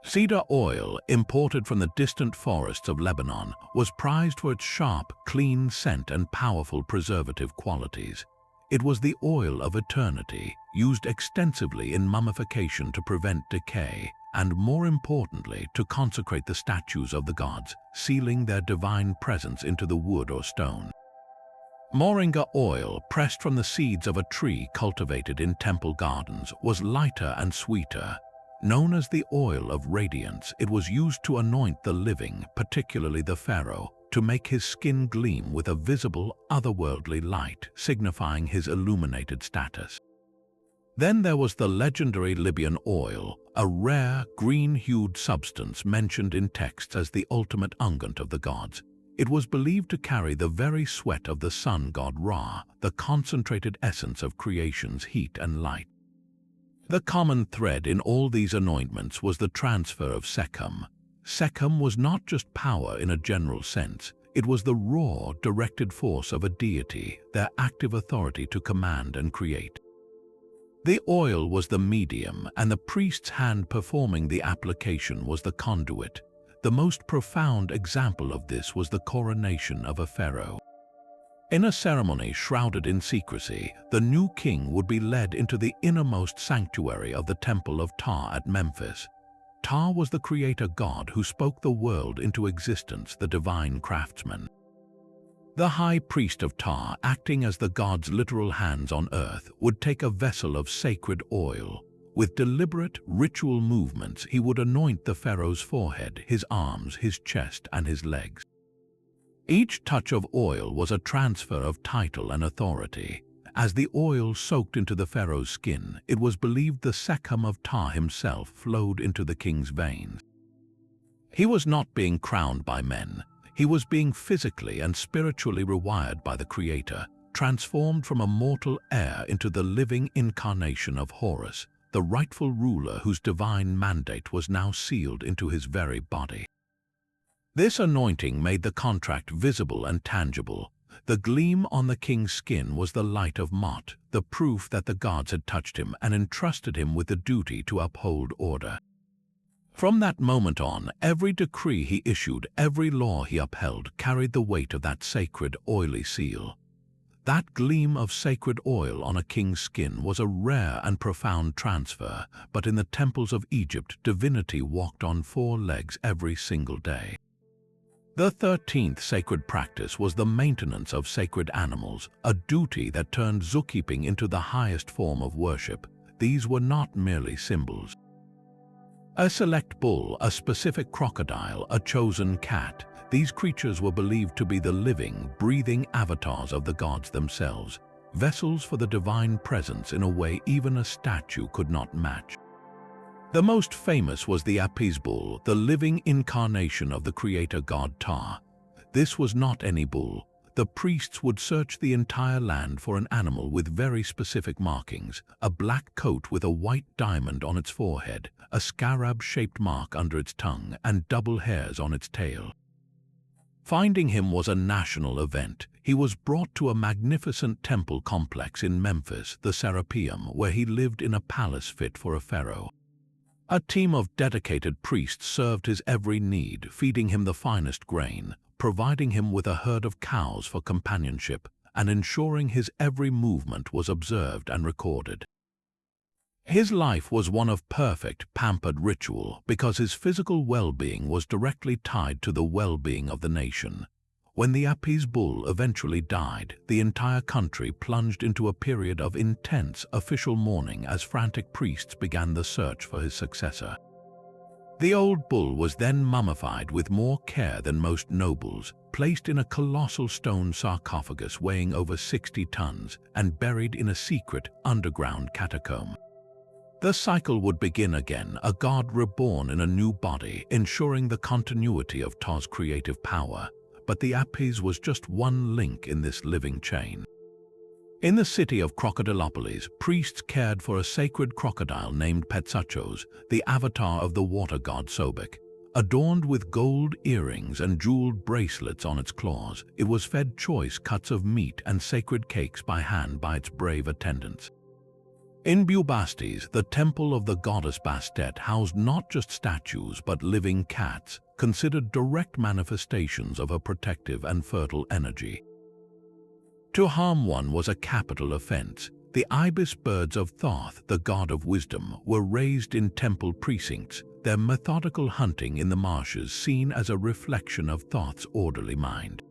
Cedar oil, imported from the distant forests of Lebanon, was prized for its sharp, clean scent and powerful preservative qualities. It was the oil of eternity, used extensively in mummification to prevent decay, and more importantly, to consecrate the statues of the gods, sealing their divine presence into the wood or stone. Moringa oil, pressed from the seeds of a tree cultivated in temple gardens, was lighter and sweeter. Known as the oil of radiance, it was used to anoint the living, particularly the pharaoh, to make his skin gleam with a visible, otherworldly light, signifying his illuminated status. Then there was the legendary Libyan oil, a rare, green-hued substance mentioned in texts as the ultimate unguent of the gods. It was believed to carry the very sweat of the sun god Ra, the concentrated essence of creation's heat and light. The common thread in all these anointments was the transfer of Sekhem. Sekhem was not just power in a general sense, it was the raw, directed force of a deity, their active authority to command and create. The oil was the medium, and the priest's hand performing the application was the conduit. The most profound example of this was the coronation of a pharaoh. In a ceremony shrouded in secrecy, the new king would be led into the innermost sanctuary of the Temple of Ptah at Memphis. Ptah was the creator god who spoke the world into existence, the divine craftsman. The high priest of Ptah, acting as the god's literal hands on earth, would take a vessel of sacred oil. With deliberate, ritual movements, he would anoint the pharaoh's forehead, his arms, his chest, and his legs. Each touch of oil was a transfer of title and authority. As the oil soaked into the pharaoh's skin, it was believed the Sekhem of Ptah himself flowed into the king's veins. He was not being crowned by men. He was being physically and spiritually rewired by the Creator, transformed from a mortal heir into the living incarnation of Horus, the rightful ruler whose divine mandate was now sealed into his very body. This anointing made the contract visible and tangible. The gleam on the king's skin was the light of Mot, the proof that the gods had touched him and entrusted him with the duty to uphold order. From that moment on, every decree he issued, every law he upheld, carried the weight of that sacred, oily seal. That gleam of sacred oil on a king's skin was a rare and profound transfer, but in the temples of Egypt, divinity walked on 4 legs every single day. The 13th sacred practice was the maintenance of sacred animals, a duty that turned zookeeping into the highest form of worship. These were not merely symbols. A select bull, a specific crocodile, a chosen cat, these creatures were believed to be the living, breathing avatars of the gods themselves, vessels for the divine presence in a way even a statue could not match. The most famous was the Apis bull, the living incarnation of the creator god Ptah. This was not any bull. The priests would search the entire land for an animal with very specific markings, a black coat with a white diamond on its forehead, a scarab-shaped mark under its tongue, and double hairs on its tail. Finding him was a national event. He was brought to a magnificent temple complex in Memphis, the Serapeum, where he lived in a palace fit for a pharaoh. A team of dedicated priests served his every need, feeding him the finest grain, providing him with a herd of cows for companionship, and ensuring his every movement was observed and recorded. His life was one of perfect, pampered ritual because his physical well-being was directly tied to the well-being of the nation. When the Apis bull eventually died, the entire country plunged into a period of intense official mourning as frantic priests began the search for his successor. The old bull was then mummified with more care than most nobles, placed in a colossal stone sarcophagus weighing over 60 tons, and buried in a secret underground catacomb. The cycle would begin again, a god reborn in a new body, ensuring the continuity of Ptah's creative power. But the Apis was just one link in this living chain. In the city of Crocodilopolis, priests cared for a sacred crocodile named Petsachos, the avatar of the water god Sobek. Adorned with gold earrings and jeweled bracelets on its claws, it was fed choice cuts of meat and sacred cakes by hand by its brave attendants. In Bubastes, the temple of the goddess Bastet housed not just statues but living cats, considered direct manifestations of her protective and fertile energy. To harm one was a capital offense. The ibis birds of Thoth, the god of wisdom, were raised in temple precincts, their methodical hunting in the marshes seen as a reflection of Thoth's orderly mind.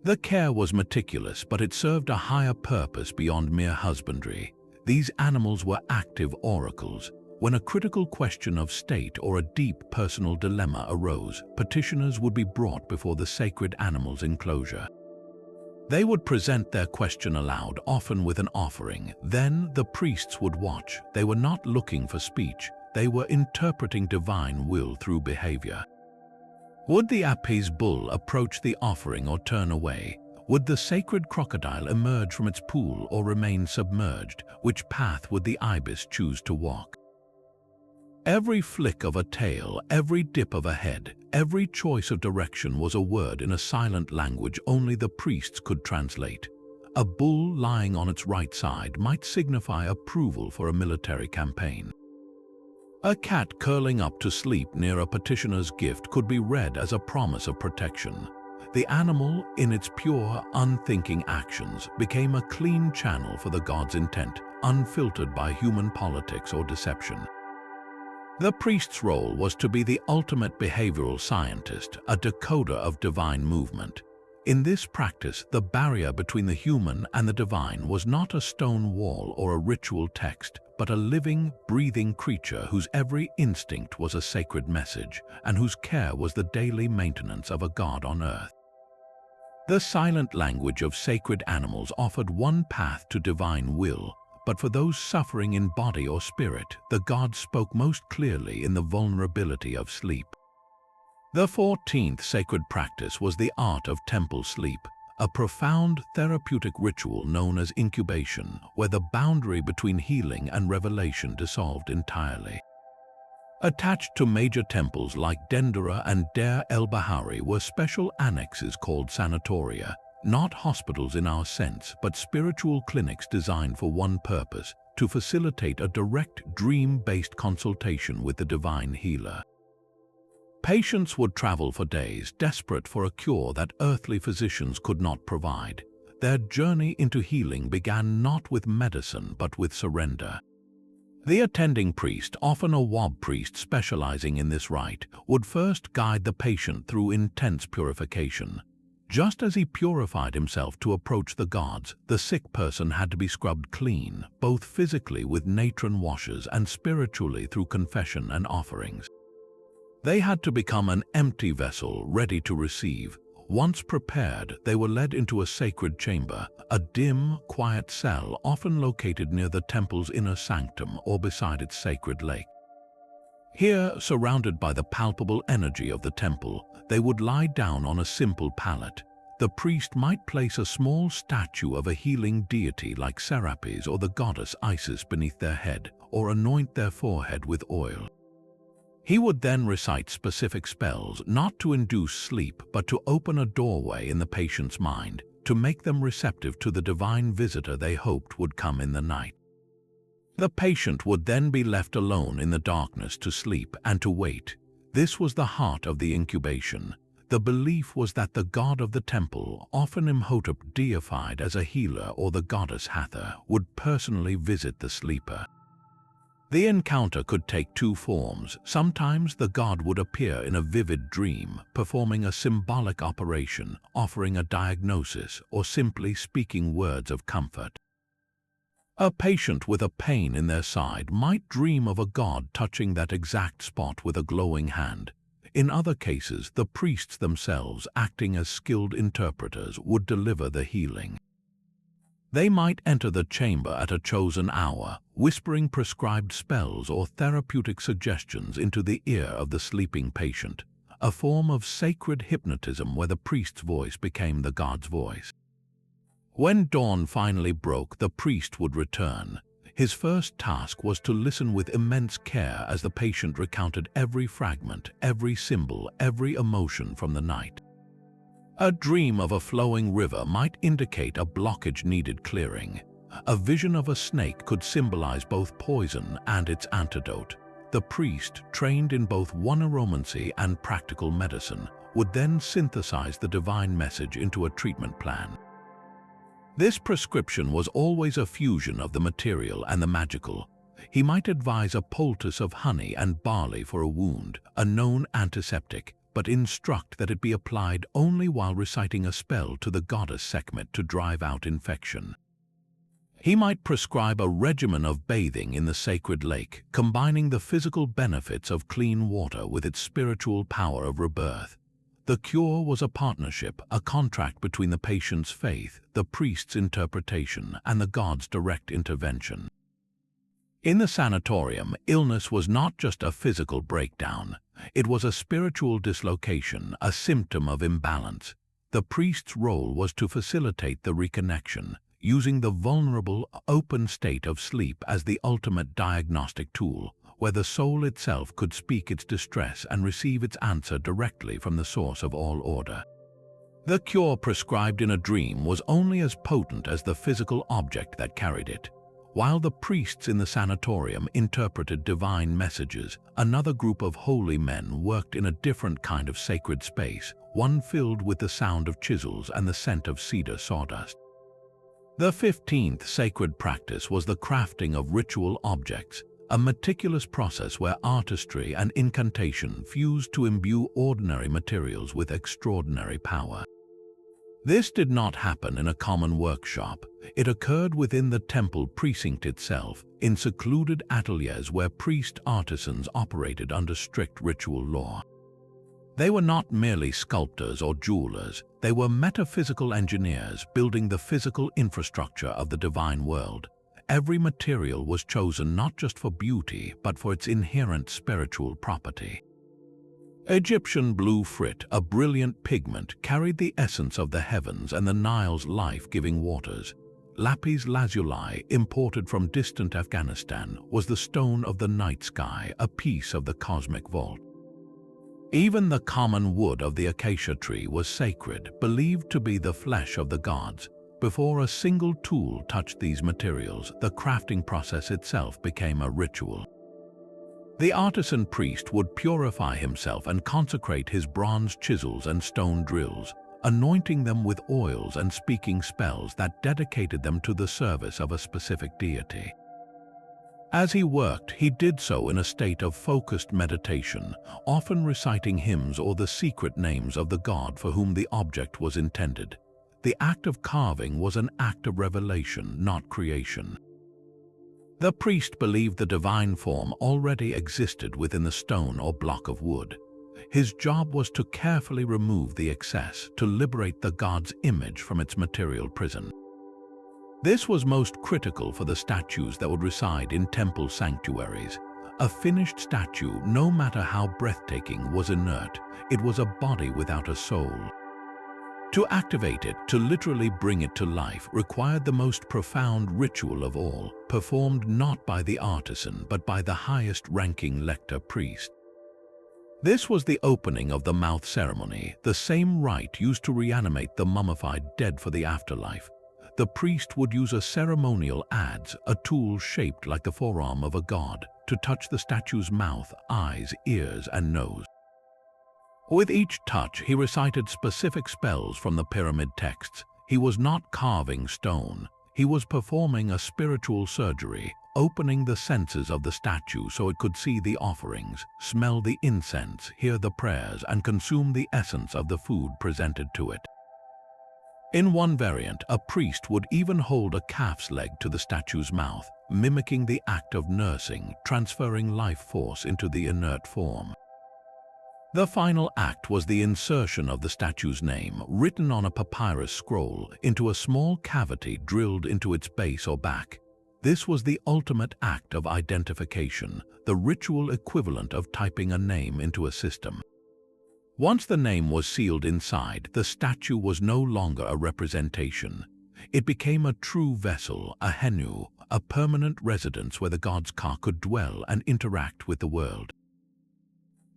The care was meticulous, but it served a higher purpose beyond mere husbandry. These animals were active oracles. When a critical question of state or a deep personal dilemma arose, petitioners would be brought before the sacred animal's enclosure. They would present their question aloud, often with an offering. Then the priests would watch. They were not looking for speech. They were interpreting divine will through behavior. Would the Apis bull approach the offering or turn away? Would the sacred crocodile emerge from its pool or remain submerged? Which path would the ibis choose to walk? Every flick of a tail, every dip of a head, every choice of direction was a word in a silent language only the priests could translate. A bull lying on its right side might signify approval for a military campaign. A cat curling up to sleep near a petitioner's gift could be read as a promise of protection. The animal, in its pure, unthinking actions, became a clean channel for the god's intent, unfiltered by human politics or deception. The priest's role was to be the ultimate behavioral scientist, a decoder of divine movement. In this practice, the barrier between the human and the divine was not a stone wall or a ritual text, but a living, breathing creature whose every instinct was a sacred message, and whose care was the daily maintenance of a god on earth. The silent language of sacred animals offered one path to divine will, but for those suffering in body or spirit, the gods spoke most clearly in the vulnerability of sleep. The 14th sacred practice was the art of temple sleep, a profound therapeutic ritual known as incubation, where the boundary between healing and revelation dissolved entirely. Attached to major temples like Dendera and Deir el-Bahari were special annexes called sanatoria, not hospitals in our sense, but spiritual clinics designed for one purpose: to facilitate a direct dream-based consultation with the divine healer. Patients would travel for days, desperate for a cure that earthly physicians could not provide. Their journey into healing began not with medicine but with surrender. The attending priest, often a Wab priest specializing in this rite, would first guide the patient through intense purification. Just as he purified himself to approach the gods, the sick person had to be scrubbed clean, both physically with natron washes and spiritually through confession and offerings. They had to become an empty vessel ready to receive. Once prepared, they were led into a sacred chamber, a dim, quiet cell often located near the temple's inner sanctum or beside its sacred lake. Here, surrounded by the palpable energy of the temple, they would lie down on a simple pallet. The priest might place a small statue of a healing deity like Serapis or the goddess Isis beneath their head, or anoint their forehead with oil. He would then recite specific spells, not to induce sleep, but to open a doorway in the patient's mind, to make them receptive to the divine visitor they hoped would come in the night. The patient would then be left alone in the darkness to sleep and to wait. This was the heart of the incubation. The belief was that the god of the temple, often Imhotep deified as a healer or the goddess Hathor, would personally visit the sleeper. The encounter could take two forms. Sometimes the god would appear in a vivid dream, performing a symbolic operation, offering a diagnosis, or simply speaking words of comfort. A patient with a pain in their side might dream of a god touching that exact spot with a glowing hand. In other cases, the priests themselves, acting as skilled interpreters, would deliver the healing. They might enter the chamber at a chosen hour, whispering prescribed spells or therapeutic suggestions into the ear of the sleeping patient, a form of sacred hypnotism where the priest's voice became the god's voice. When dawn finally broke, the priest would return. His first task was to listen with immense care as the patient recounted every fragment, every symbol, every emotion from the night. A dream of a flowing river might indicate a blockage needed clearing. A vision of a snake could symbolize both poison and its antidote. The priest, trained in both oneromancy and practical medicine, would then synthesize the divine message into a treatment plan. This prescription was always a fusion of the material and the magical. He might advise a poultice of honey and barley for a wound, a known antiseptic, but instruct that it be applied only while reciting a spell to the goddess Sekhmet to drive out infection. He might prescribe a regimen of bathing in the sacred lake, combining the physical benefits of clean water with its spiritual power of rebirth. The cure was a partnership, a contract between the patient's faith, the priest's interpretation, and the god's direct intervention. In the sanatorium, illness was not just a physical breakdown. It was a spiritual dislocation, a symptom of imbalance. The priest's role was to facilitate the reconnection, using the vulnerable, open state of sleep as the ultimate diagnostic tool, where the soul itself could speak its distress and receive its answer directly from the source of all order. The cure prescribed in a dream was only as potent as the physical object that carried it. While the priests in the sanatorium interpreted divine messages, another group of holy men worked in a different kind of sacred space, one filled with the sound of chisels and the scent of cedar sawdust. The 15th sacred practice was the crafting of ritual objects, a meticulous process where artistry and incantation fused to imbue ordinary materials with extraordinary power. This did not happen in a common workshop. It occurred within the temple precinct itself, in secluded ateliers where priest artisans operated under strict ritual law. They were not merely sculptors or jewelers, they were metaphysical engineers building the physical infrastructure of the divine world. Every material was chosen not just for beauty, but for its inherent spiritual property. Egyptian blue frit, a brilliant pigment, carried the essence of the heavens and the Nile's life-giving waters. lapis lazuli, imported from distant Afghanistan, was the stone of the night sky, a piece of the cosmic vault. Even the common wood of the acacia tree was sacred, believed to be the flesh of the gods. Before a single tool touched these materials, the crafting process itself became a ritual. The artisan priest would purify himself and consecrate his bronze chisels and stone drills, anointing them with oils and speaking spells that dedicated them to the service of a specific deity. As he worked, he did so in a state of focused meditation, often reciting hymns or the secret names of the god for whom the object was intended. The act of carving was an act of revelation, not creation. The priest believed the divine form already existed within the stone or block of wood. His job was to carefully remove the excess, to liberate the god's image from its material prison. This was most critical for the statues that would reside in temple sanctuaries. A finished statue, no matter how breathtaking, was inert. It was a body without a soul. To activate it, to literally bring it to life, required the most profound ritual of all, performed not by the artisan but by the highest-ranking lector priest. This was the opening of the mouth ceremony, the same rite used to reanimate the mummified dead for the afterlife. The priest would use a ceremonial adze, a tool shaped like the forearm of a god, to touch the statue's mouth, eyes, ears, and nose. With each touch, he recited specific spells from the pyramid texts. He was not carving stone. He was performing a spiritual surgery, opening the senses of the statue so it could see the offerings, smell the incense, hear the prayers, and consume the essence of the food presented to it. In one variant, a priest would even hold a calf's leg to the statue's mouth, mimicking the act of nursing, transferring life force into the inert form. The final act was the insertion of the statue's name, written on a papyrus scroll, into a small cavity drilled into its base or back. This was the ultimate act of identification, the ritual equivalent of typing a name into a system. Once the name was sealed inside, the statue was no longer a representation. It became a true vessel, a henu, a permanent residence where the god's ka could dwell and interact with the world.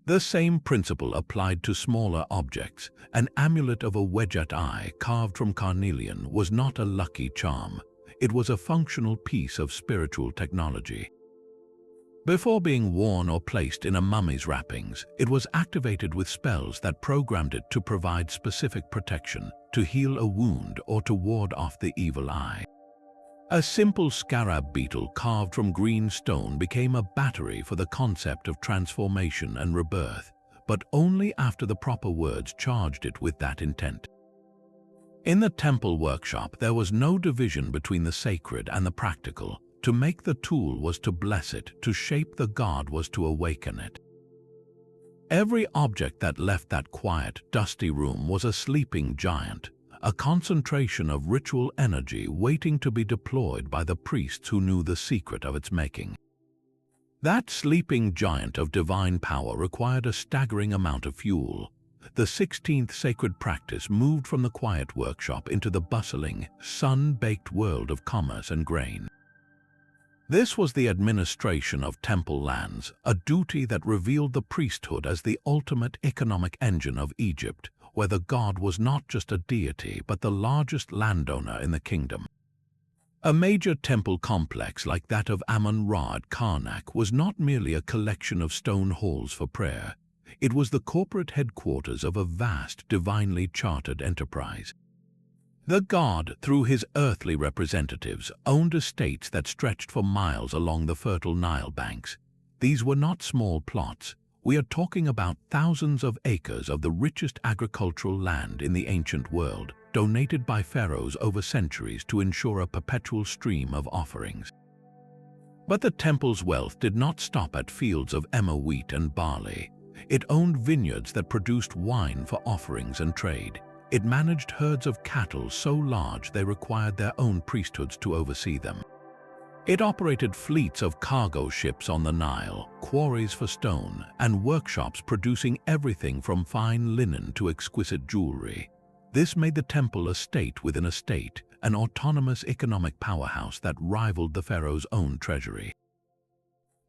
The same principle applied to smaller objects. An amulet of a wedged eye carved from carnelian was not a lucky charm. It was a functional piece of spiritual technology. Before being worn or placed in a mummy's wrappings, it was activated with spells that programmed it to provide specific protection, to heal a wound, or to ward off the evil eye. A simple scarab beetle carved from green stone became a battery for the concept of transformation and rebirth, but only after the proper words charged it with that intent. In the temple workshop, there was no division between the sacred and the practical. To make the tool was to bless it, to shape the god was to awaken it. Every object that left that quiet, dusty room was a sleeping giant, a concentration of ritual energy waiting to be deployed by the priests who knew the secret of its making. That sleeping giant of divine power required a staggering amount of fuel. The 16th sacred practice moved from the quiet workshop into the bustling, sun-baked world of commerce and grain. This was the administration of temple lands, a duty that revealed the priesthood as the ultimate economic engine of Egypt, where the god was not just a deity but the largest landowner in the kingdom. A major temple complex like that of Amun-Ra at Karnak was not merely a collection of stone halls for prayer. It was the corporate headquarters of a vast, divinely chartered enterprise. The god, through his earthly representatives, owned estates that stretched for miles along the fertile Nile banks. These were not small plots. We are talking about thousands of acres of the richest agricultural land in the ancient world, donated by pharaohs over centuries to ensure a perpetual stream of offerings. But the temple's wealth did not stop at fields of emmer wheat and barley. It owned vineyards that produced wine for offerings and trade. It managed herds of cattle so large they required their own priesthoods to oversee them. It operated fleets of cargo ships on the Nile, quarries for stone, and workshops producing everything from fine linen to exquisite jewelry. This made the temple a state within a state, an autonomous economic powerhouse that rivaled the pharaoh's own treasury.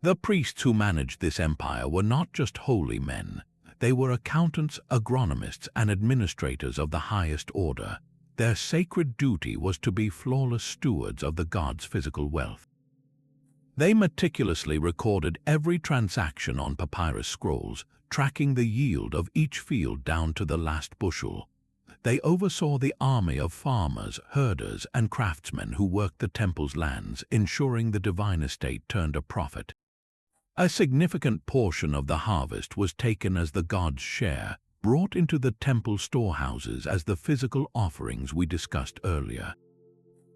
The priests who managed this empire were not just holy men. They were accountants, agronomists, and administrators of the highest order. Their sacred duty was to be flawless stewards of the gods' physical wealth. They meticulously recorded every transaction on papyrus scrolls, tracking the yield of each field down to the last bushel. They oversaw the army of farmers, herders, and craftsmen who worked the temple's lands, ensuring the divine estate turned a profit. A significant portion of the harvest was taken as the gods' share, brought into the temple storehouses as the physical offerings we discussed earlier.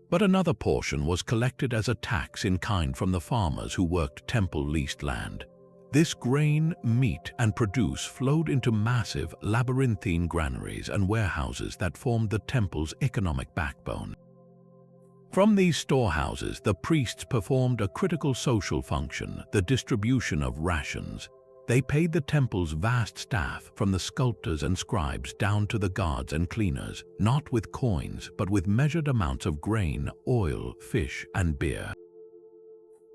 But another portion was collected as a tax in kind from the farmers who worked temple-leased land. This grain, meat, and produce flowed into massive, labyrinthine granaries and warehouses that formed the temple's economic backbone. From these storehouses, the priests performed a critical social function, the distribution of rations. They paid the temple's vast staff, from the sculptors and scribes down to the guards and cleaners, not with coins, but with measured amounts of grain, oil, fish, and beer.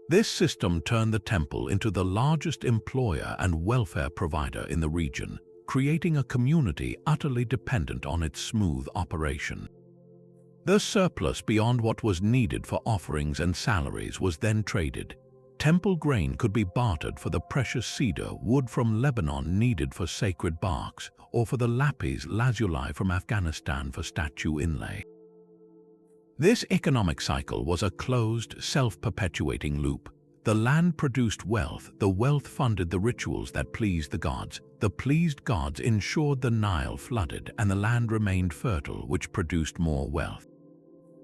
This system turned the temple into the largest employer and welfare provider in the region, creating a community utterly dependent on its smooth operation. The surplus beyond what was needed for offerings and salaries was then traded. Temple grain could be bartered for the precious cedar wood from Lebanon needed for sacred barks, or for the lapis lazuli from Afghanistan for statue inlay. This economic cycle was a closed, self-perpetuating loop. The land produced wealth, the wealth funded the rituals that pleased the pleased gods ensured the Nile flooded, and the land remained fertile, which produced more wealth.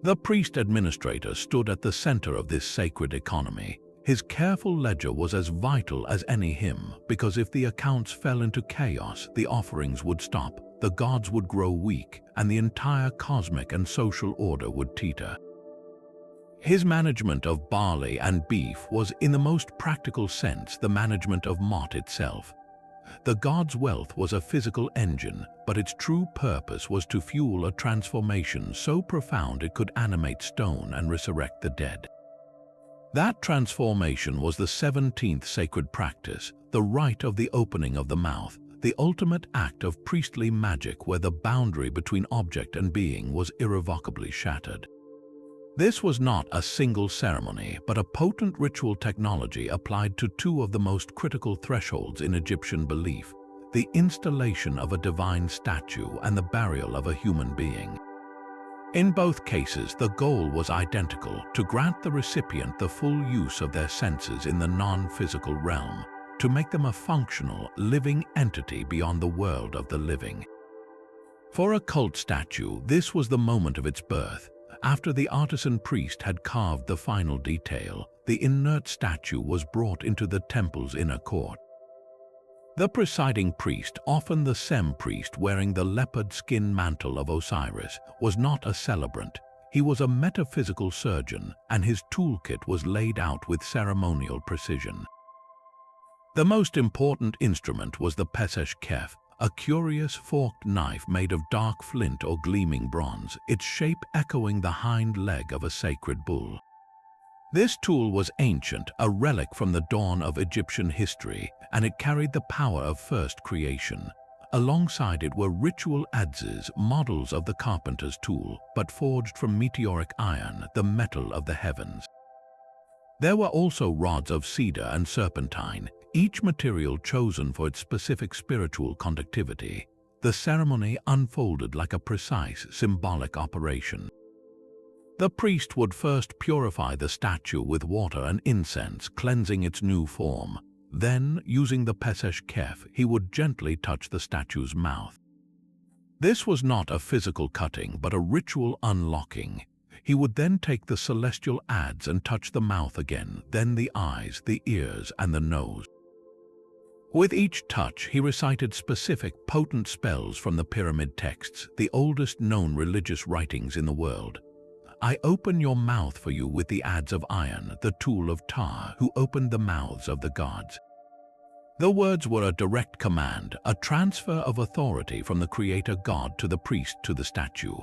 The priest administrator stood at the center of this sacred economy. His careful ledger was as vital as any hymn, because if the accounts fell into chaos, the offerings would stop, the gods would grow weak, and the entire cosmic and social order would teeter. His management of barley and beef was, in the most practical sense, the management of Mot itself. The gods' wealth was a physical engine, but its true purpose was to fuel a transformation so profound it could animate stone and resurrect the dead. That transformation was the 17th sacred practice, the rite of the opening of the mouth, the ultimate act of priestly magic where the boundary between object and being was irrevocably shattered. This was not a single ceremony, but a potent ritual technology applied to two of the most critical thresholds in Egyptian belief: the installation of a divine statue and the burial of a human being. In both cases, the goal was identical: to grant the recipient the full use of their senses in the non-physical realm, to make them a functional, living entity beyond the world of the living. For a cult statue, this was the moment of its birth. After the artisan priest had carved the final detail, the inert statue was brought into the temple's inner court. The presiding priest, often the Sem priest wearing the leopard skin mantle of Osiris, was not a celebrant. He was a metaphysical surgeon, and his toolkit was laid out with ceremonial precision. The most important instrument was the Pesesh Kef, a curious forked knife made of dark flint or gleaming bronze, its shape echoing the hind leg of a sacred bull. This tool was ancient, a relic from the dawn of Egyptian history, and it carried the power of first creation. Alongside it were ritual adzes, models of the carpenter's tool, but forged from meteoric iron, the metal of the heavens. There were also rods of cedar and serpentine, each material chosen for its specific spiritual conductivity. The ceremony unfolded like a precise, symbolic operation. The priest would first purify the statue with water and incense, cleansing its new form. Then, using the Pesesh Kef, he would gently touch the statue's mouth. This was not a physical cutting, but a ritual unlocking. He would then take the celestial adze and touch the mouth again, then the eyes, the ears, and the nose. With each touch, he recited specific, potent spells from the pyramid texts, the oldest known religious writings in the world. I open your mouth for you with the adze of iron, the tool of Ptah, who opened the mouths of the gods. The words were a direct command, a transfer of authority from the creator god to the priest to the statue.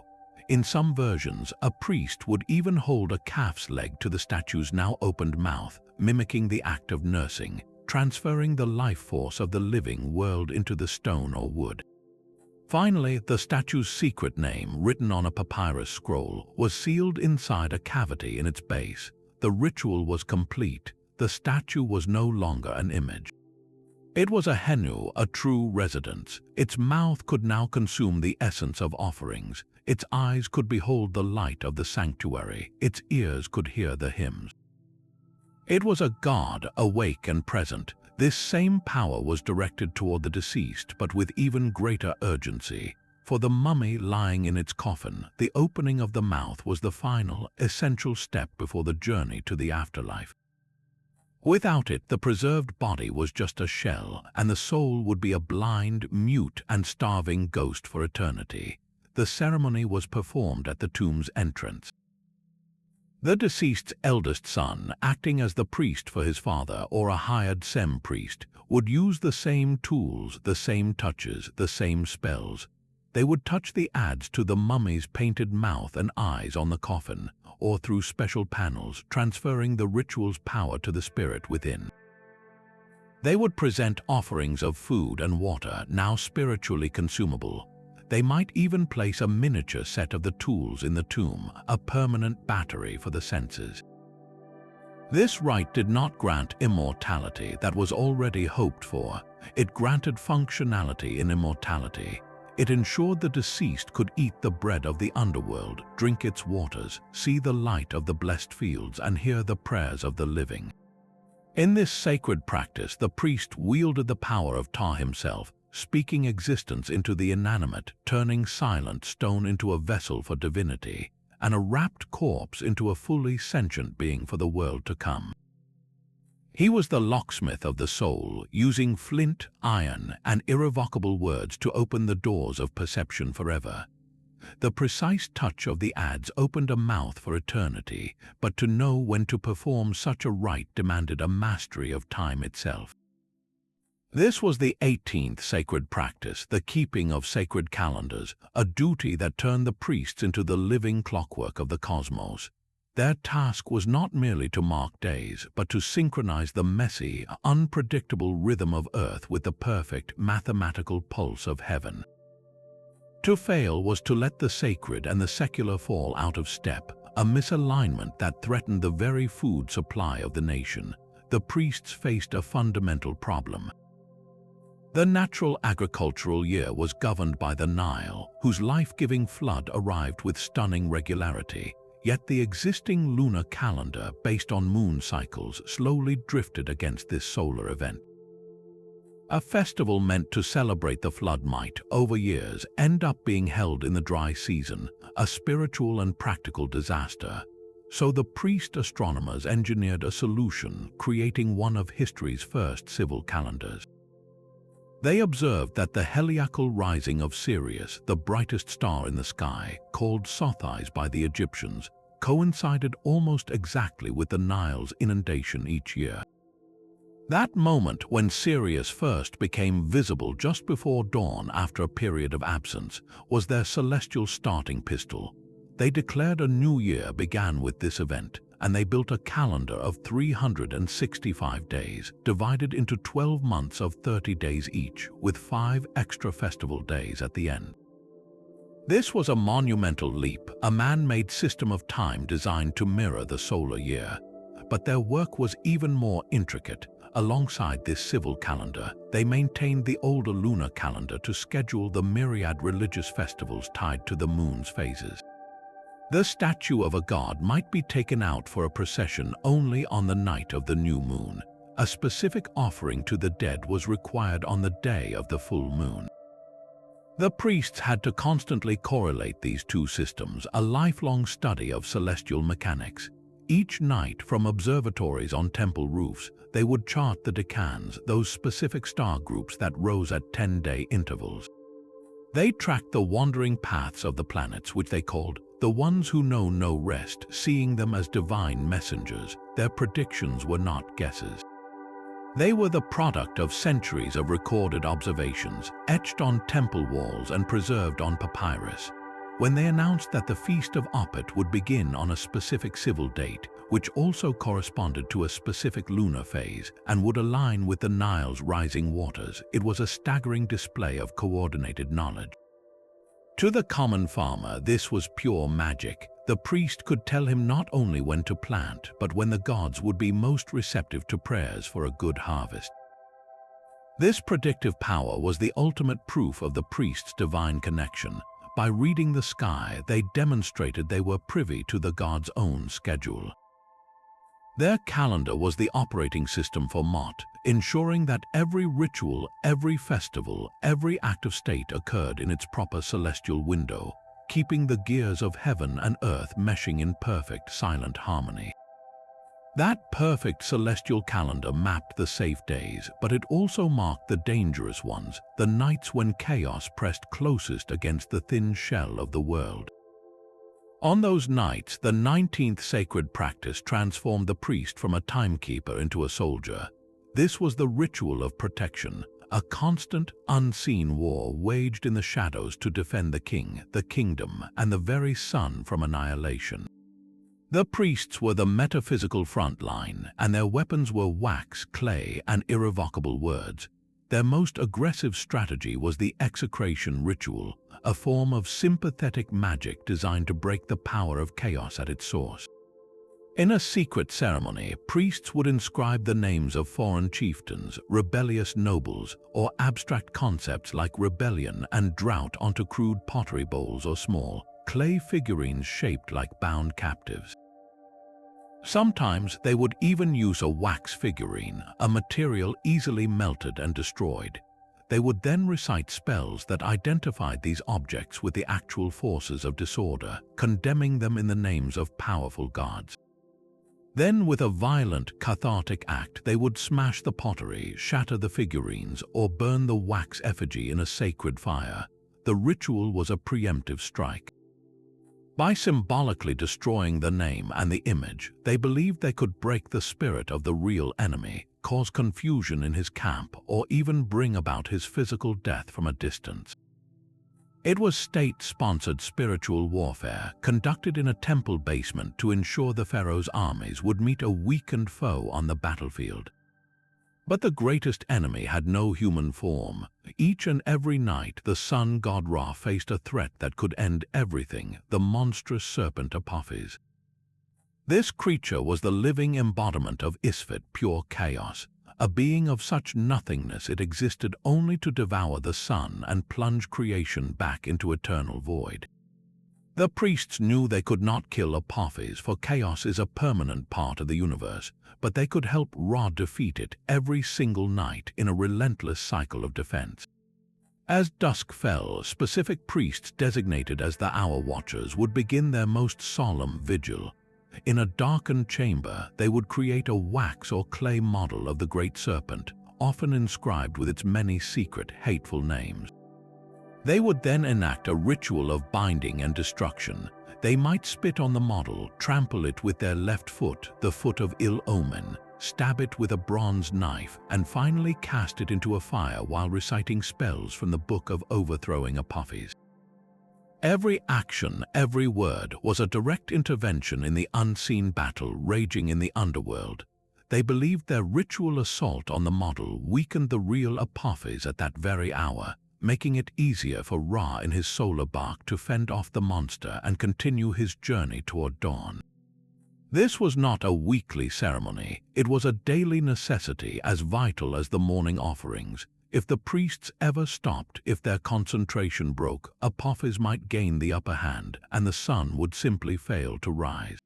In some versions, a priest would even hold a calf's leg to the statue's now opened mouth, mimicking the act of nursing, transferring the life force of the living world into the stone or wood. Finally, the statue's secret name, written on a papyrus scroll, was sealed inside a cavity in its base. The ritual was complete. The statue was no longer an image. It was a henu, a true residence. Its mouth could now consume the essence of offerings. Its eyes could behold the light of the sanctuary. Its ears could hear the hymns. It was a god, awake and present. This same power was directed toward the deceased, but with even greater urgency. For the mummy lying in its coffin, the opening of the mouth was the final, essential step before the journey to the afterlife. Without it, the preserved body was just a shell, and the soul would be a blind, mute, and starving ghost for eternity. The ceremony was performed at the tomb's entrance. The deceased's eldest son, acting as the priest for his father or a hired sem-priest, would use the same tools, the same touches, the same spells. They would touch the adze to the mummy's painted mouth and eyes on the coffin, or through special panels, transferring the ritual's power to the spirit within. They would present offerings of food and water, now spiritually consumable. They might even place a miniature set of the tools in the tomb, a permanent battery for the senses. This rite did not grant immortality that was already hoped for. It granted functionality in immortality. It ensured the deceased could eat the bread of the underworld, drink its waters, see the light of the blessed fields, and hear the prayers of the living. In this sacred practice, the priest wielded the power of Ta himself, speaking existence into the inanimate, turning silent stone into a vessel for divinity, and a wrapped corpse into a fully sentient being for the world to come. He was the locksmith of the soul, using flint, iron, and irrevocable words to open the doors of perception forever. The precise touch of the adze opened a mouth for eternity, but to know when to perform such a rite demanded a mastery of time itself. This was the 18th sacred practice, the keeping of sacred calendars, a duty that turned the priests into the living clockwork of the cosmos. Their task was not merely to mark days, but to synchronize the messy, unpredictable rhythm of Earth with the perfect mathematical pulse of heaven. To fail was to let the sacred and the secular fall out of step, a misalignment that threatened the very food supply of the nation. The priests faced a fundamental problem. The natural agricultural year was governed by the Nile, whose life-giving flood arrived with stunning regularity. Yet the existing lunar calendar, based on moon cycles, slowly drifted against this solar event. A festival meant to celebrate the flood might, over years, end up being held in the dry season, a spiritual and practical disaster. So the priest astronomers engineered a solution, creating one of history's first civil calendars. They observed that the heliacal rising of Sirius, the brightest star in the sky, called Sothis by the Egyptians, coincided almost exactly with the Nile's inundation each year. That moment when Sirius first became visible just before dawn after a period of absence was their celestial starting pistol. They declared a new year began with this event, and they built a calendar of 365 days, divided into 12 months of 30 days each, with 5 extra festival days at the end. This was a monumental leap, a man-made system of time designed to mirror the solar year. But their work was even more intricate. Alongside this civil calendar, they maintained the older lunar calendar to schedule the myriad religious festivals tied to the moon's phases. The statue of a god might be taken out for a procession only on the night of the new moon. A specific offering to the dead was required on the day of the full moon. The priests had to constantly correlate these two systems, a lifelong study of celestial mechanics. Each night, from observatories on temple roofs, they would chart the decans, those specific star groups that rose at 10-day intervals. They tracked the wandering paths of the planets, which they called the ones who know no rest, seeing them as divine messengers. Their predictions were not guesses. They were the product of centuries of recorded observations, etched on temple walls and preserved on papyrus. when they announced that the Feast of Opet would begin on a specific civil date, which also corresponded to a specific lunar phase and would align with the Nile's rising waters. It was a staggering display of coordinated knowledge. To the common farmer, this was pure magic. The priest could tell him not only when to plant, but when the gods would be most receptive to prayers for a good harvest. This predictive power was the ultimate proof of the priest's divine connection. By reading the sky, they demonstrated they were privy to the god's own schedule. Their calendar was the operating system for Mot, ensuring that every ritual, every festival, every act of state occurred in its proper celestial window, keeping the gears of heaven and earth meshing in perfect, silent harmony. That perfect celestial calendar mapped the safe days, but it also marked the dangerous ones, the nights when chaos pressed closest against the thin shell of the world. On those nights, the 19th sacred practice transformed the priest from a timekeeper into a soldier. This was the ritual of protection, a constant, unseen war waged in the shadows to defend the king, the kingdom, and the very sun from annihilation. The priests were the metaphysical front line, and their weapons were wax, clay, and irrevocable words. Their most aggressive strategy was the execration ritual, a form of sympathetic magic designed to break the power of chaos at its source. In a secret ceremony, priests would inscribe the names of foreign chieftains, rebellious nobles, or abstract concepts like rebellion and drought onto crude pottery bowls or small, clay figurines shaped like bound captives. Sometimes they would even use a wax figurine, a material easily melted and destroyed. They would then recite spells that identified these objects with the actual forces of disorder, condemning them in the names of powerful gods. Then, with a violent, cathartic act, they would smash the pottery, shatter the figurines, or burn the wax effigy in a sacred fire. The ritual was a preemptive strike. By symbolically destroying the name and the image, they believed they could break the spirit of the real enemy, cause confusion in his camp, or even bring about his physical death from a distance. It was state-sponsored spiritual warfare, conducted in a temple basement to ensure the pharaoh's armies would meet a weakened foe on the battlefield. But the greatest enemy had no human form. Each and every night, the sun god Ra faced a threat that could end everything, the monstrous serpent Apophis. This creature was the living embodiment of Isfet, pure chaos, a being of such nothingness it existed only to devour the sun and plunge creation back into eternal void. The priests knew they could not kill Apophis, for chaos is a permanent part of the universe, but they could help Ra defeat it every single night in a relentless cycle of defense. As dusk fell, specific priests designated as the Hour Watchers would begin their most solemn vigil. In a darkened chamber, they would create a wax or clay model of the great serpent, often inscribed with its many secret, hateful names. They would then enact a ritual of binding and destruction. They might spit on the model, trample it with their left foot, the foot of ill omen, stab it with a bronze knife, and finally cast it into a fire while reciting spells from the Book of Overthrowing Apophis. Every action, every word, was a direct intervention in the unseen battle raging in the underworld. They believed their ritual assault on the model weakened the real Apophis at that very hour, making it easier for Ra in his solar bark to fend off the monster and continue his journey toward dawn. This was not a weekly ceremony, it was a daily necessity as vital as the morning offerings. If the priests ever stopped, if their concentration broke, Apophis might gain the upper hand and the sun would simply fail to rise.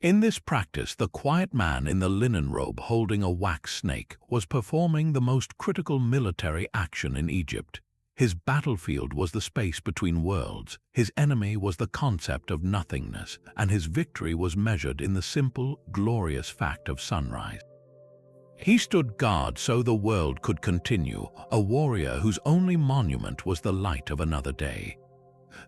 In this practice, the quiet man in the linen robe holding a wax snake was performing the most critical military action in Egypt. His battlefield was the space between worlds, his enemy was the concept of nothingness, and his victory was measured in the simple, glorious fact of sunrise. He stood guard so the world could continue, a warrior whose only monument was the light of another day.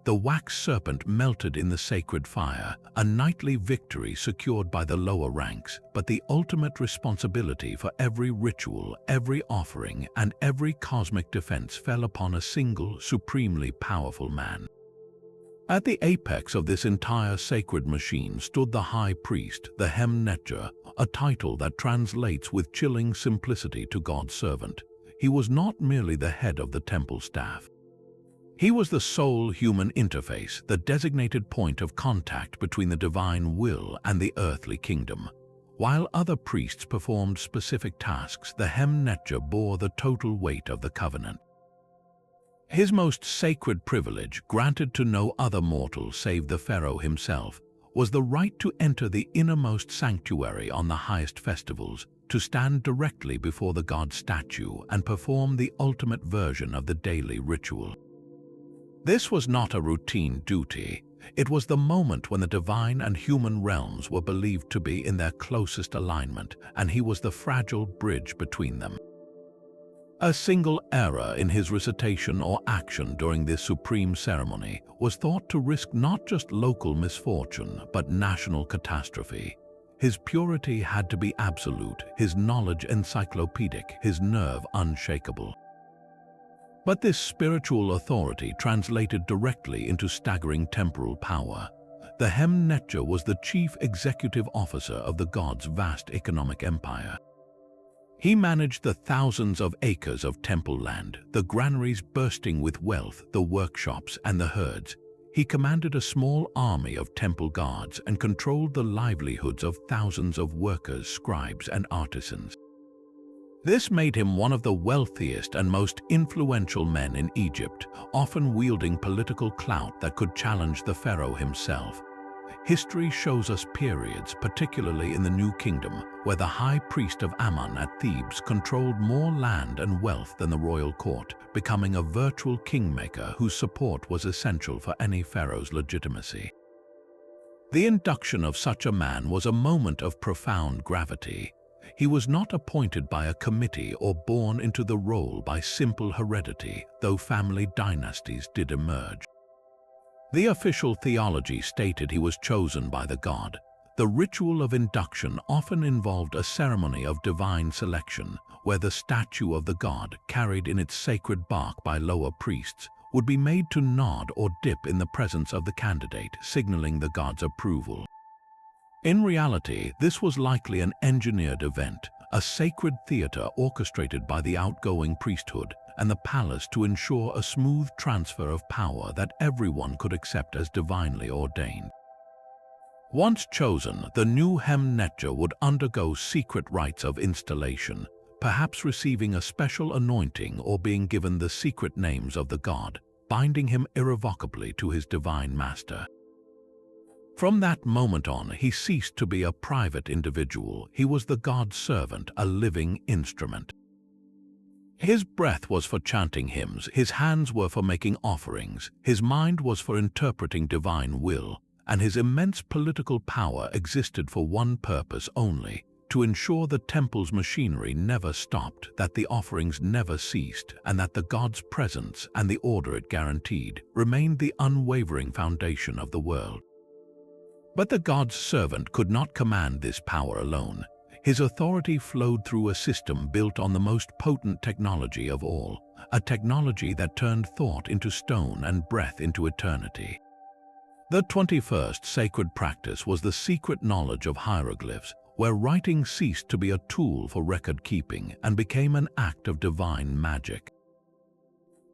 The wax serpent melted in the sacred fire, a nightly victory secured by the lower ranks, but the ultimate responsibility for every ritual, every offering, and every cosmic defense fell upon a single, supremely powerful man. At the apex of this entire sacred machine stood the high priest, the Hem-Netjer, a title that translates with chilling simplicity to God's servant. He was not merely the head of the temple staff. He was the sole human interface, the designated point of contact between the divine will and the earthly kingdom. While other priests performed specific tasks, the Hem-Netjer bore the total weight of the covenant. His most sacred privilege, granted to no other mortal save the pharaoh himself, was the right to enter the innermost sanctuary on the highest festivals, to stand directly before the god's statue and perform the ultimate version of the daily ritual. This was not a routine duty. It was the moment when the divine and human realms were believed to be in their closest alignment, and he was the fragile bridge between them. A single error in his recitation or action during this supreme ceremony was thought to risk not just local misfortune, but national catastrophe. His purity had to be absolute, his knowledge encyclopedic, his nerve unshakable. But this spiritual authority translated directly into staggering temporal power. The Hem-Netjer was the chief executive officer of the god's vast economic empire. He managed the thousands of acres of temple land, the granaries bursting with wealth, the workshops and the herds. He commanded a small army of temple guards and controlled the livelihoods of thousands of workers, scribes and artisans. This made him one of the wealthiest and most influential men in Egypt, often wielding political clout that could challenge the pharaoh himself. History shows us periods, particularly in the New Kingdom, where the high priest of Ammon at Thebes controlled more land and wealth than the royal court, becoming a virtual kingmaker whose support was essential for any pharaoh's legitimacy. The induction of such a man was a moment of profound gravity. He was not appointed by a committee or born into the role by simple heredity, though family dynasties did emerge. The official theology stated he was chosen by the god. The ritual of induction often involved a ceremony of divine selection, where the statue of the god, carried in its sacred bark by lower priests, would be made to nod or dip in the presence of the candidate, signaling the god's approval. In reality, this was likely an engineered event, a sacred theater orchestrated by the outgoing priesthood and the palace to ensure a smooth transfer of power that everyone could accept as divinely ordained. Once chosen, the new Hem-Netjer would undergo secret rites of installation, perhaps receiving a special anointing or being given the secret names of the god, binding him irrevocably to his divine master. From that moment on, he ceased to be a private individual. He was the god's servant, a living instrument. His breath was for chanting hymns, his hands were for making offerings, his mind was for interpreting divine will, and his immense political power existed for one purpose only: to ensure the temple's machinery never stopped, that the offerings never ceased, and that the god's presence and the order it guaranteed remained the unwavering foundation of the world. But the god's servant could not command this power alone. His authority flowed through a system built on the most potent technology of all, a technology that turned thought into stone and breath into eternity. The 21st sacred practice was the secret knowledge of hieroglyphs, where writing ceased to be a tool for record-keeping and became an act of divine magic.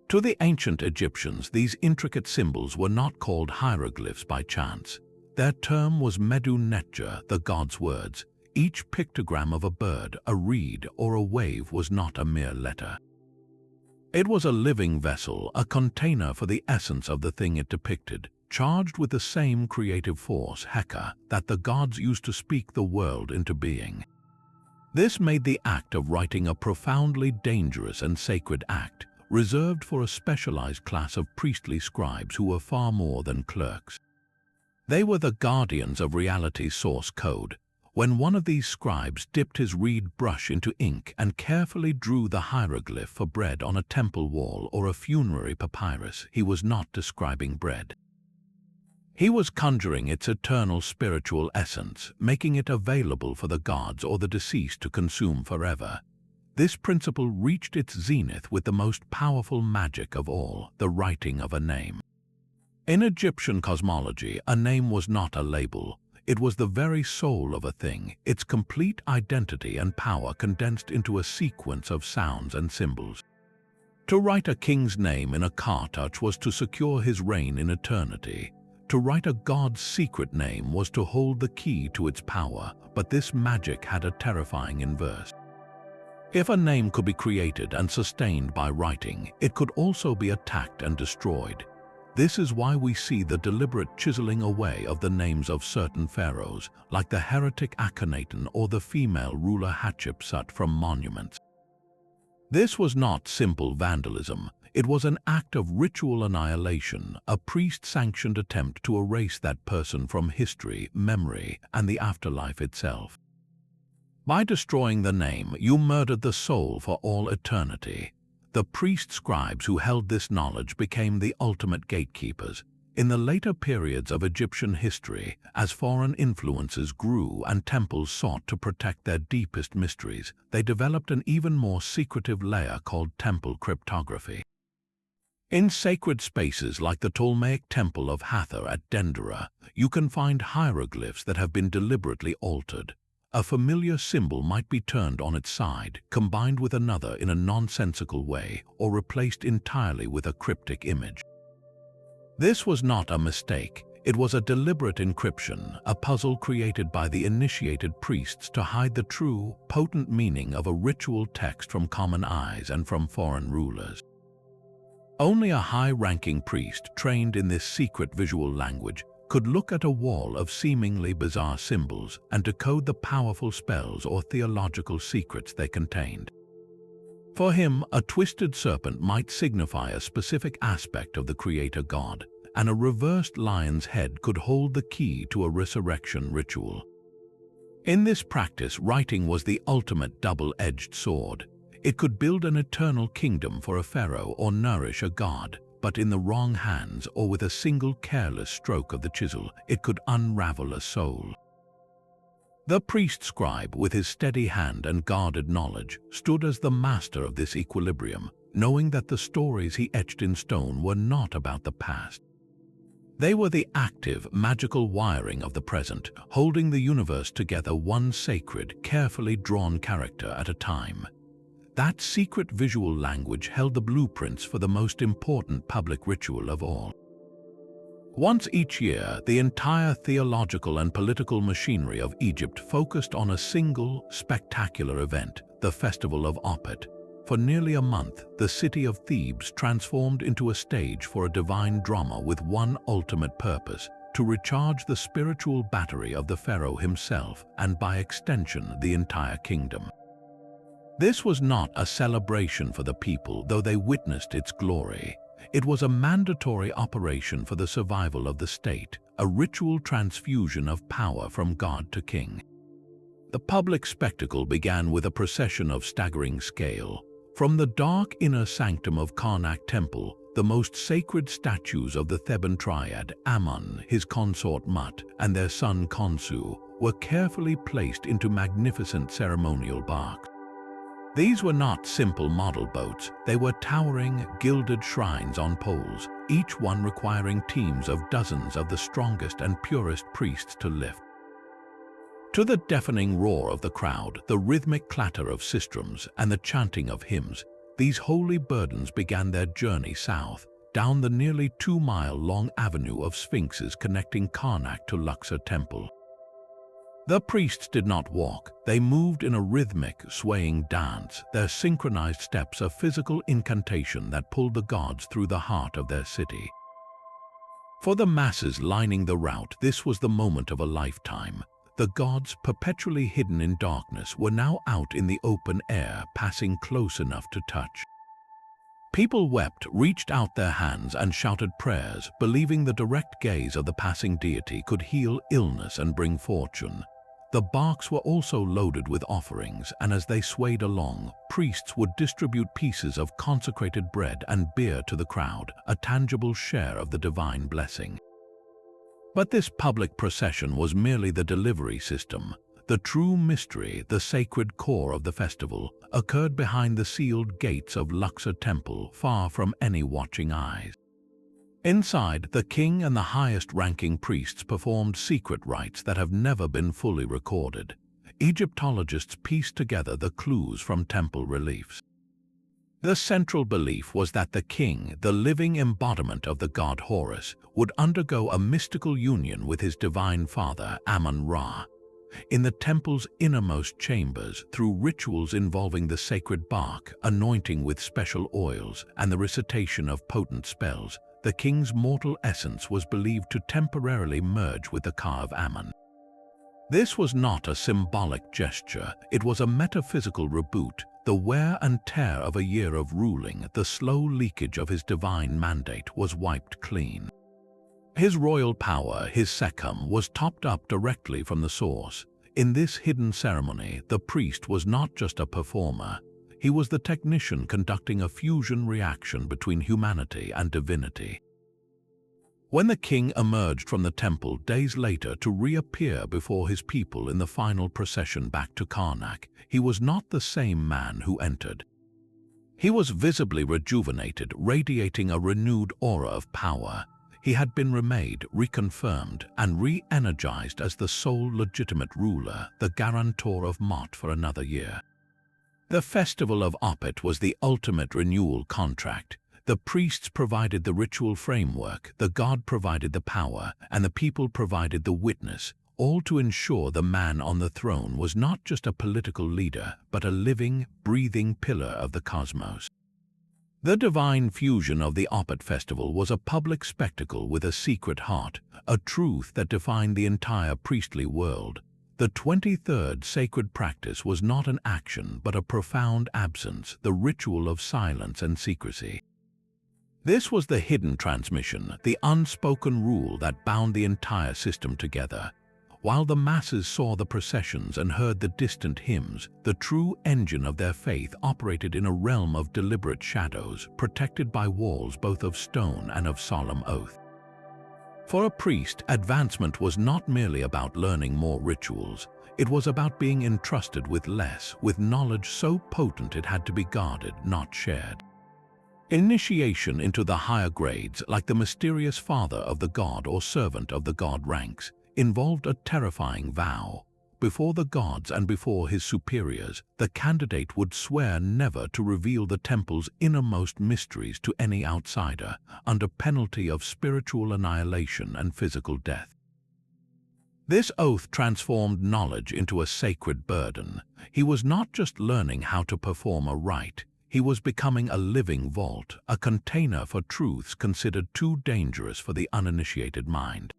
To the ancient Egyptians, these intricate symbols were not called hieroglyphs by chance. Their term was Medu-Netjer, the god's words. Each pictogram of a bird, a reed, or a wave was not a mere letter. It was a living vessel, a container for the essence of the thing it depicted, charged with the same creative force, Heka, that the gods used to speak the world into being. This made the act of writing a profoundly dangerous and sacred act, reserved for a specialized class of priestly scribes who were far more than clerks. They were the guardians of reality's source code. When one of these scribes dipped his reed brush into ink and carefully drew the hieroglyph for bread on a temple wall or a funerary papyrus, he was not describing bread. He was conjuring its eternal spiritual essence, making it available for the gods or the deceased to consume forever. This principle reached its zenith with the most powerful magic of all, the writing of a name. In Egyptian cosmology, a name was not a label. It was the very soul of a thing, its complete identity and power condensed into a sequence of sounds and symbols. To write a king's name in a car touch was to secure his reign in eternity. To write a god's secret name was to hold the key to its power, but this magic had a terrifying inverse. If a name could be created and sustained by writing, it could also be attacked and destroyed. This is why we see the deliberate chiseling away of the names of certain pharaohs, like the heretic Akhenaten or the female ruler Hatshepsut from monuments. This was not simple vandalism. It was an act of ritual annihilation, a priest-sanctioned attempt to erase that person from history, memory, and the afterlife itself. By destroying the name, you murdered the soul for all eternity. The priest-scribes who held this knowledge became the ultimate gatekeepers. In the later periods of Egyptian history, as foreign influences grew and temples sought to protect their deepest mysteries, they developed an even more secretive layer called temple cryptography. In sacred spaces like the Ptolemaic Temple of Hathor at Dendera, you can find hieroglyphs that have been deliberately altered. A familiar symbol might be turned on its side, combined with another in a nonsensical way, or replaced entirely with a cryptic image. This was not a mistake. It was a deliberate encryption, a puzzle created by the initiated priests to hide the true, potent meaning of a ritual text from common eyes and from foreign rulers. Only a high-ranking priest trained in this secret visual language could look at a wall of seemingly bizarre symbols and decode the powerful spells or theological secrets they contained. For him, a twisted serpent might signify a specific aspect of the Creator God, and a reversed lion's head could hold the key to a resurrection ritual. In this practice, writing was the ultimate double-edged sword. It could build an eternal kingdom for a pharaoh or nourish a god, but in the wrong hands or with a single careless stroke of the chisel, it could unravel a soul. The priest-scribe, with his steady hand and guarded knowledge, stood as the master of this equilibrium, knowing that the stories he etched in stone were not about the past. They were the active, magical wiring of the present, holding the universe together one sacred, carefully drawn character at a time. That secret visual language held the blueprints for the most important public ritual of all. Once each year, the entire theological and political machinery of Egypt focused on a single, spectacular event, the Festival of Opet. For nearly a month, the city of Thebes transformed into a stage for a divine drama with one ultimate purpose: to recharge the spiritual battery of the pharaoh himself and, by extension, the entire kingdom. This was not a celebration for the people, though they witnessed its glory. It was a mandatory operation for the survival of the state, a ritual transfusion of power from god to king. The public spectacle began with a procession of staggering scale. From the dark inner sanctum of Karnak Temple, the most sacred statues of the Theban triad, Amun, his consort Mut, and their son Khonsu, were carefully placed into magnificent ceremonial barks. These were not simple model boats. They were towering, gilded shrines on poles, each one requiring teams of dozens of the strongest and purest priests to lift. To the deafening roar of the crowd, the rhythmic clatter of sistrums, and the chanting of hymns, these holy burdens began their journey south, down the nearly 2-mile-long avenue of sphinxes connecting Karnak to Luxor Temple. The priests did not walk. They moved in a rhythmic, swaying dance, their synchronized steps a physical incantation that pulled the gods through the heart of their city. For the masses lining the route, this was the moment of a lifetime. The gods, perpetually hidden in darkness, were now out in the open air, passing close enough to touch. People wept, reached out their hands, and shouted prayers, believing the direct gaze of the passing deity could heal illness and bring fortune. The barks were also loaded with offerings, and as they swayed along, priests would distribute pieces of consecrated bread and beer to the crowd, a tangible share of the divine blessing. But this public procession was merely the delivery system. The true mystery, the sacred core of the festival, occurred behind the sealed gates of Luxor Temple, far from any watching eyes. Inside, the king and the highest-ranking priests performed secret rites that have never been fully recorded. Egyptologists pieced together the clues from temple reliefs. The central belief was that the king, the living embodiment of the god Horus, would undergo a mystical union with his divine father, Amun-Ra. In the temple's innermost chambers, through rituals involving the sacred bark, anointing with special oils, and the recitation of potent spells, the king's mortal essence was believed to temporarily merge with the Ka of Amun. This was not a symbolic gesture, it was a metaphysical reboot, the wear and tear of a year of ruling, the slow leakage of his divine mandate was wiped clean. His royal power, his sekhem, was topped up directly from the source. In this hidden ceremony, the priest was not just a performer, he was the technician conducting a fusion reaction between humanity and divinity. When the king emerged from the temple days later to reappear before his people in the final procession back to Karnak, he was not the same man who entered. He was visibly rejuvenated, radiating a renewed aura of power. He had been remade, reconfirmed, and re-energized as the sole legitimate ruler, the guarantor of Mot for another year. The Festival of Opet was the ultimate renewal contract. The priests provided the ritual framework, the god provided the power, and the people provided the witness, all to ensure the man on the throne was not just a political leader, but a living, breathing pillar of the cosmos. The divine fusion of the Opet festival was a public spectacle with a secret heart, a truth that defined the entire priestly world. The 23rd sacred practice was not an action but a profound absence, the ritual of silence and secrecy. This was the hidden transmission, the unspoken rule that bound the entire system together. While the masses saw the processions and heard the distant hymns, the true engine of their faith operated in a realm of deliberate shadows, protected by walls both of stone and of solemn oath. For a priest, advancement was not merely about learning more rituals. It was about being entrusted with less, with knowledge so potent it had to be guarded, not shared. Initiation into the higher grades, like the mysterious father of the god or servant of the god ranks, involved a terrifying vow. Before the gods and before his superiors, the candidate would swear never to reveal the temple's innermost mysteries to any outsider, under penalty of spiritual annihilation and physical death. This oath transformed knowledge into a sacred burden. He was not just learning how to perform a rite, he was becoming a living vault, a container for truths considered too dangerous for the uninitiated mind.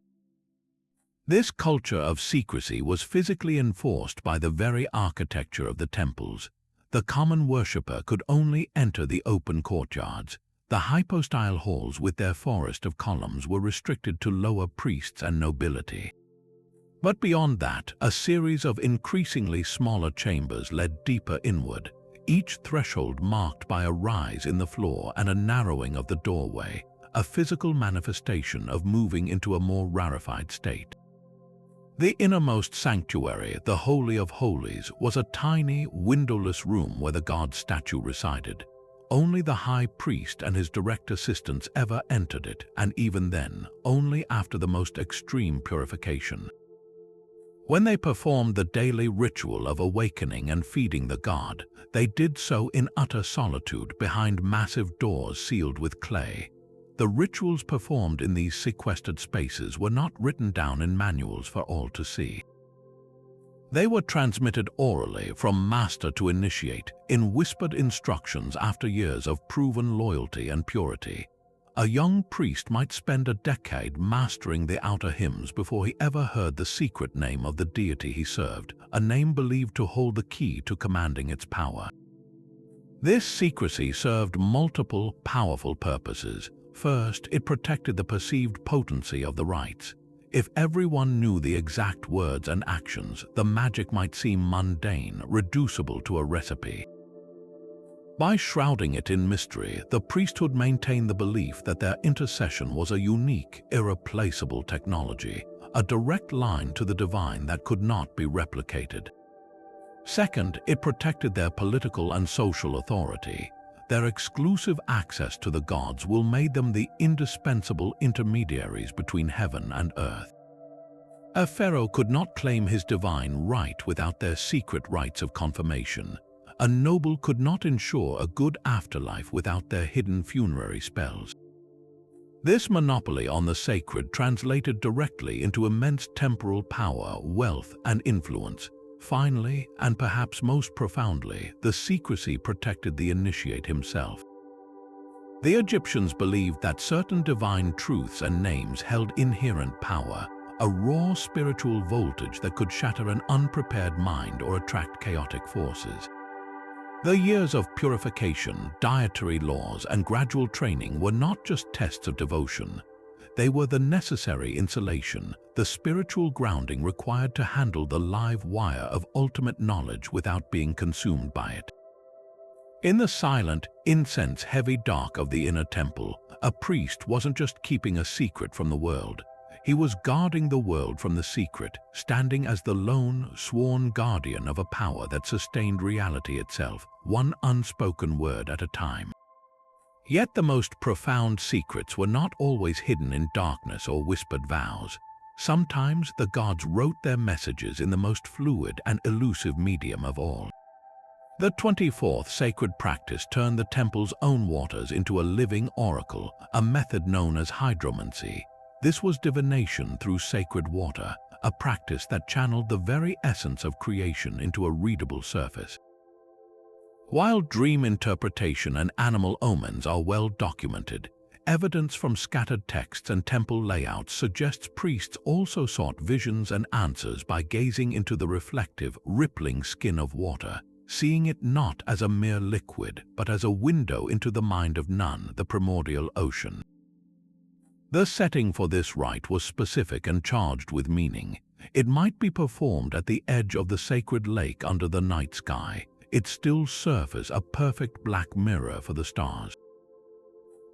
This culture of secrecy was physically enforced by the very architecture of the temples. The common worshipper could only enter the open courtyards. The hypostyle halls with their forest of columns were restricted to lower priests and nobility. But beyond that, a series of increasingly smaller chambers led deeper inward, each threshold marked by a rise in the floor and a narrowing of the doorway, a physical manifestation of moving into a more rarefied state. The innermost sanctuary, the Holy of Holies, was a tiny, windowless room where the god's statue resided. Only the high priest and his direct assistants ever entered it, and even then, only after the most extreme purification. When they performed the daily ritual of awakening and feeding the god, they did so in utter solitude behind massive doors sealed with clay. The rituals performed in these sequestered spaces were not written down in manuals for all to see. They were transmitted orally from master to initiate, in whispered instructions after years of proven loyalty and purity. A young priest might spend a decade mastering the outer hymns before he ever heard the secret name of the deity he served, a name believed to hold the key to commanding its power. This secrecy served multiple, powerful purposes. First, it protected the perceived potency of the rites. If everyone knew the exact words and actions, the magic might seem mundane, reducible to a recipe. By shrouding it in mystery, the priesthood maintained the belief that their intercession was a unique, irreplaceable technology, a direct line to the divine that could not be replicated. Second, it protected their political and social authority. Their exclusive access to the gods will make them the indispensable intermediaries between heaven and earth. A pharaoh could not claim his divine right without their secret rites of confirmation. A noble could not ensure a good afterlife without their hidden funerary spells. This monopoly on the sacred translated directly into immense temporal power, wealth, and influence. Finally, and perhaps most profoundly, the secrecy protected the initiate himself. The Egyptians believed that certain divine truths and names held inherent power, a raw spiritual voltage that could shatter an unprepared mind or attract chaotic forces. The years of purification, dietary laws, and gradual training were not just tests of devotion. They were the necessary insulation, the spiritual grounding required to handle the live wire of ultimate knowledge without being consumed by it. In the silent, incense-heavy dark of the inner temple, a priest wasn't just keeping a secret from the world. He was guarding the world from the secret, standing as the lone, sworn guardian of a power that sustained reality itself, one unspoken word at a time. Yet the most profound secrets were not always hidden in darkness or whispered vows. Sometimes the gods wrote their messages in the most fluid and elusive medium of all. The 24th sacred practice turned the temple's own waters into a living oracle, a method known as hydromancy. This was divination through sacred water, a practice that channeled the very essence of creation into a readable surface. While dream interpretation and animal omens are well documented, evidence from scattered texts and temple layouts suggests priests also sought visions and answers by gazing into the reflective, rippling skin of water, seeing it not as a mere liquid, but as a window into the mind of Nun, the primordial ocean. The setting for this rite was specific and charged with meaning. It might be performed at the edge of the sacred lake under the night sky, its still surface a perfect black mirror for the stars.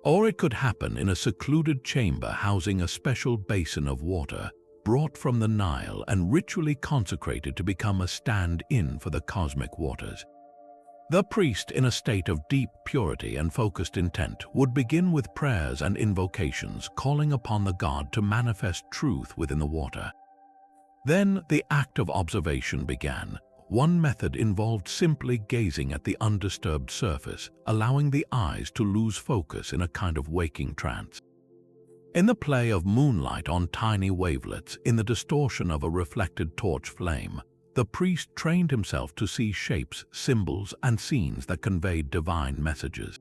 Or it could happen in a secluded chamber housing a special basin of water, brought from the Nile and ritually consecrated to become a stand-in for the cosmic waters. The priest, in a state of deep purity and focused intent, would begin with prayers and invocations, calling upon the god to manifest truth within the water. Then the act of observation began. One method involved simply gazing at the undisturbed surface, allowing the eyes to lose focus in a kind of waking trance. In the play of moonlight on tiny wavelets, in the distortion of a reflected torch flame, the priest trained himself to see shapes, symbols, and scenes that conveyed divine messages.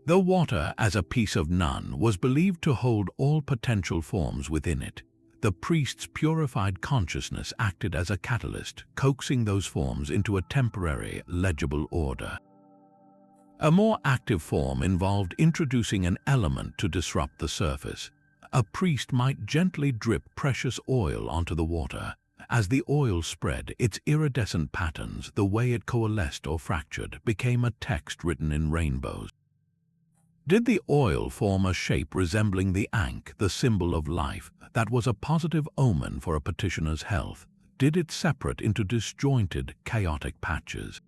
The water, as a piece of Nun, was believed to hold all potential forms within it. The priest's purified consciousness acted as a catalyst, coaxing those forms into a temporary, legible order. A more active form involved introducing an element to disrupt the surface. A priest might gently drip precious oil onto the water. As the oil spread, its iridescent patterns, the way it coalesced or fractured, became a text written in rainbows. Did the oil form a shape resembling the ankh, the symbol of life, that was a positive omen for a petitioner's health? Did it separate into disjointed, chaotic patches?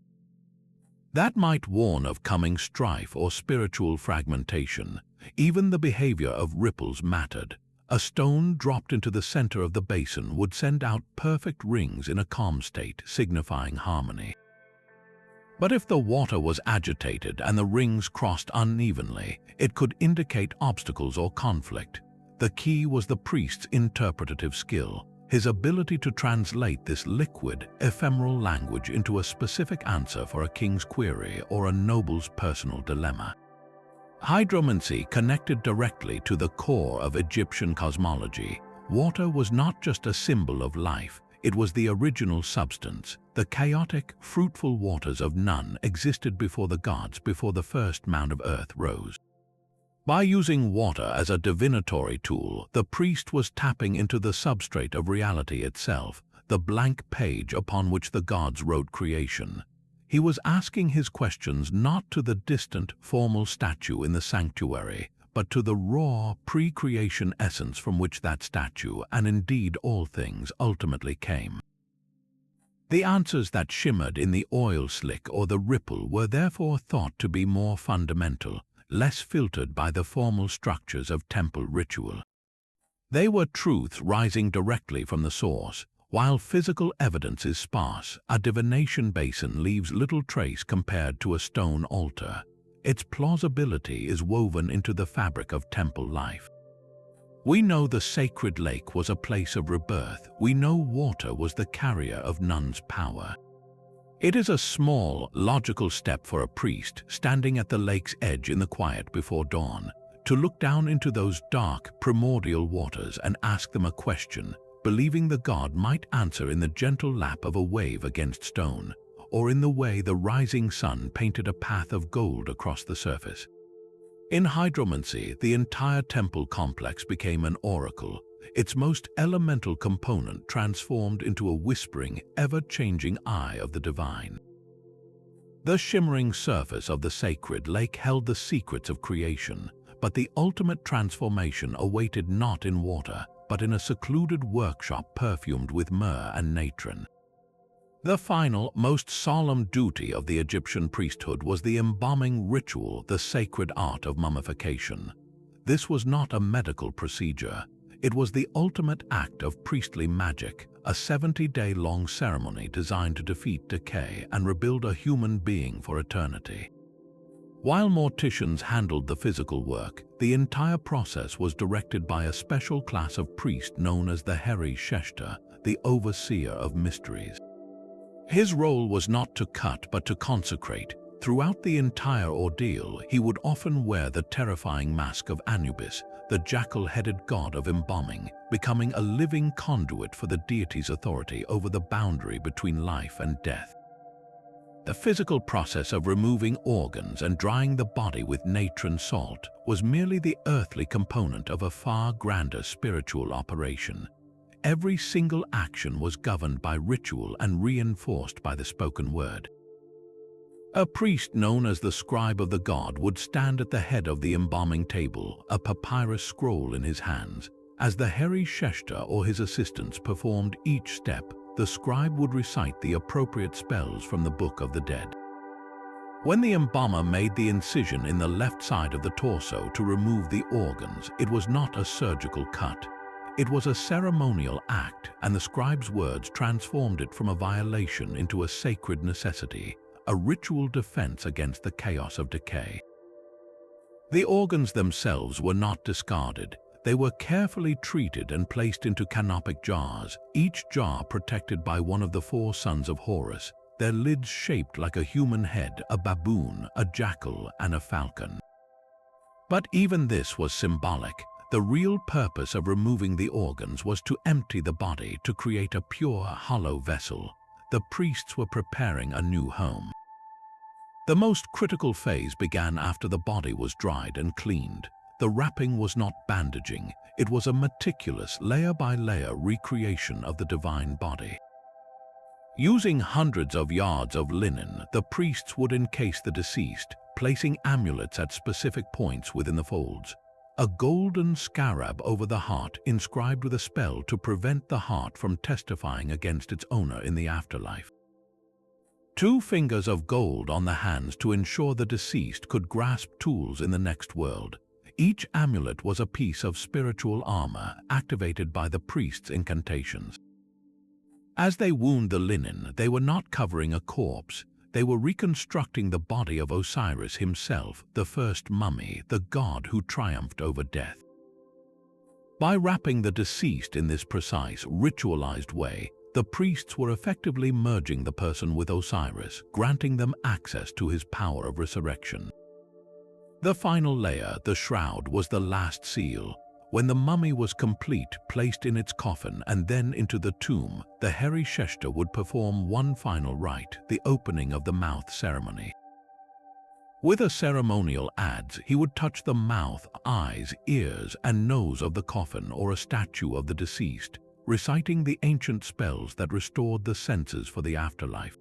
That might warn of coming strife or spiritual fragmentation. Even the behavior of ripples mattered. A stone dropped into the center of the basin would send out perfect rings in a calm state, signifying harmony. But if the water was agitated and the rings crossed unevenly, it could indicate obstacles or conflict. The key was the priest's interpretative skill, his ability to translate this liquid, ephemeral language into a specific answer for a king's query or a noble's personal dilemma. Hydromancy connected directly to the core of Egyptian cosmology. Water was not just a symbol of life, it was the original substance. The chaotic, fruitful waters of Nun existed before the gods, before the first mound of earth rose. By using water as a divinatory tool, the priest was tapping into the substrate of reality itself, the blank page upon which the gods wrote creation. He was asking his questions not to the distant, formal statue in the sanctuary, but to the raw, pre-creation essence from which that statue, and indeed all things, ultimately came. The answers that shimmered in the oil slick or the ripple were therefore thought to be more fundamental, less filtered by the formal structures of temple ritual. They were truths rising directly from the source. While physical evidence is sparse, a divination basin leaves little trace compared to a stone altar. Its plausibility is woven into the fabric of temple life. We know the sacred lake was a place of rebirth. We know water was the carrier of Nun's power. It is a small, logical step for a priest standing at the lake's edge in the quiet before dawn, to look down into those dark, primordial waters and ask them a question, believing the god might answer in the gentle lap of a wave against stone, or in the way the rising sun painted a path of gold across the surface. In hydromancy, the entire temple complex became an oracle, its most elemental component transformed into a whispering, ever-changing eye of the divine. The shimmering surface of the sacred lake held the secrets of creation, but the ultimate transformation awaited not in water, but in a secluded workshop perfumed with myrrh and natron. The final, most solemn duty of the Egyptian priesthood was the embalming ritual, the sacred art of mummification. This was not a medical procedure. It was the ultimate act of priestly magic, a 70-day-long ceremony designed to defeat decay and rebuild a human being for eternity. While morticians handled the physical work, the entire process was directed by a special class of priest known as the Heri Sheshta, the overseer of mysteries. His role was not to cut but to consecrate. Throughout the entire ordeal, he would often wear the terrifying mask of Anubis, the jackal-headed god of embalming, becoming a living conduit for the deity's authority over the boundary between life and death. The physical process of removing organs and drying the body with natron salt was merely the earthly component of a far grander spiritual operation. Every single action was governed by ritual and reinforced by the spoken word. A priest known as the scribe of the god would stand at the head of the embalming table, a papyrus scroll in his hands. As the Heri Sheshta or his assistants performed each step, the scribe would recite the appropriate spells from the Book of the Dead. When the embalmer made the incision in the left side of the torso to remove the organs, it was not a surgical cut. It was a ceremonial act, and the scribe's words transformed it from a violation into a sacred necessity, a ritual defense against the chaos of decay. The organs themselves were not discarded. They were carefully treated and placed into canopic jars, each jar protected by one of the 4 sons of Horus, their lids shaped like a human head, a baboon, a jackal, and a falcon. But even this was symbolic. The real purpose of removing the organs was to empty the body to create a pure, hollow vessel. The priests were preparing a new home. The most critical phase began after the body was dried and cleaned. The wrapping was not bandaging, it was a meticulous, layer-by-layer recreation of the divine body. Using hundreds of yards of linen, the priests would encase the deceased, placing amulets at specific points within the folds. A golden scarab over the heart inscribed with a spell to prevent the heart from testifying against its owner in the afterlife. 2 fingers of gold on the hands to ensure the deceased could grasp tools in the next world. Each amulet was a piece of spiritual armor activated by the priest's incantations. As they wound the linen, they were not covering a corpse. They were reconstructing the body of Osiris himself, the first mummy, the god who triumphed over death. By wrapping the deceased in this precise, ritualized way, the priests were effectively merging the person with Osiris, granting them access to his power of resurrection. The final layer, the shroud, was the last seal. When the mummy was complete, placed in its coffin and then into the tomb, the Heri Sheshta would perform one final rite, the opening of the mouth ceremony. With a ceremonial adze, he would touch the mouth, eyes, ears, and nose of the coffin or a statue of the deceased, reciting the ancient spells that restored the senses for the afterlife.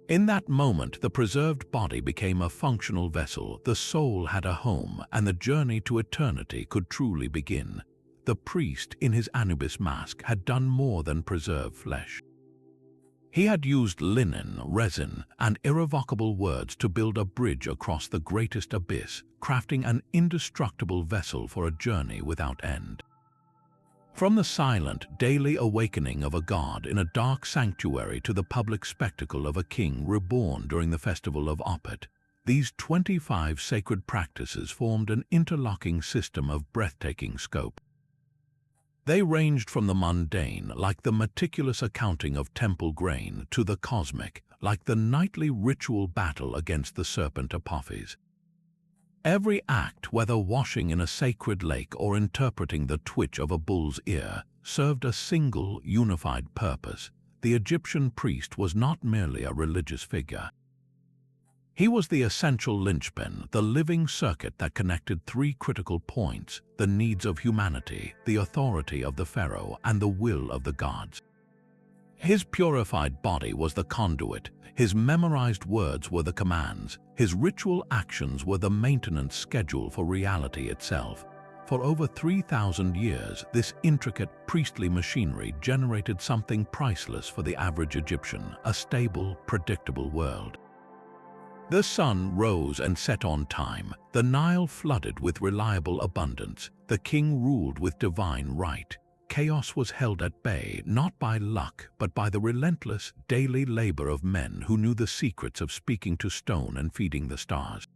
In that moment, the preserved body became a functional vessel, the soul had a home, and the journey to eternity could truly begin. The priest, in his Anubis mask, had done more than preserve flesh. He had used linen, resin, and irrevocable words to build a bridge across the greatest abyss, crafting an indestructible vessel for a journey without end. From the silent, daily awakening of a god in a dark sanctuary to the public spectacle of a king reborn during the Festival of Opet, these 25 sacred practices formed an interlocking system of breathtaking scope. They ranged from the mundane, like the meticulous accounting of temple grain, to the cosmic, like the nightly ritual battle against the serpent Apophis. Every act, whether washing in a sacred lake or interpreting the twitch of a bull's ear, served a single, unified purpose. The Egyptian priest was not merely a religious figure. He was the essential linchpin, the living circuit that connected three critical points: the needs of humanity, the authority of the pharaoh, and the will of the gods. His purified body was the conduit, his memorized words were the commands, his ritual actions were the maintenance schedule for reality itself. For over 3,000 years, this intricate priestly machinery generated something priceless for the average Egyptian: a stable, predictable world. The sun rose and set on time, the Nile flooded with reliable abundance, the king ruled with divine right. Chaos was held at bay not by luck but by the relentless, daily labor of men who knew the secrets of speaking to stone and feeding the stars.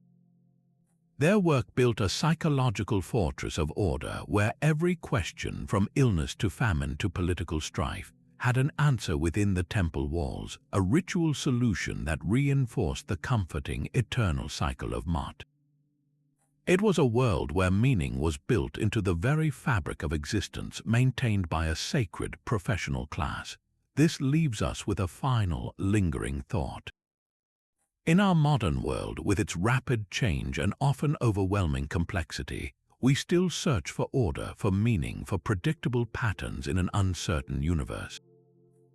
Their work built a psychological fortress of order where every question, from illness to famine to political strife, had an answer within the temple walls, a ritual solution that reinforced the comforting, eternal cycle of Mot. It was a world where meaning was built into the very fabric of existence, maintained by a sacred, professional class. This leaves us with a final, lingering thought. In our modern world, with its rapid change and often overwhelming complexity, we still search for order, for meaning, for predictable patterns in an uncertain universe.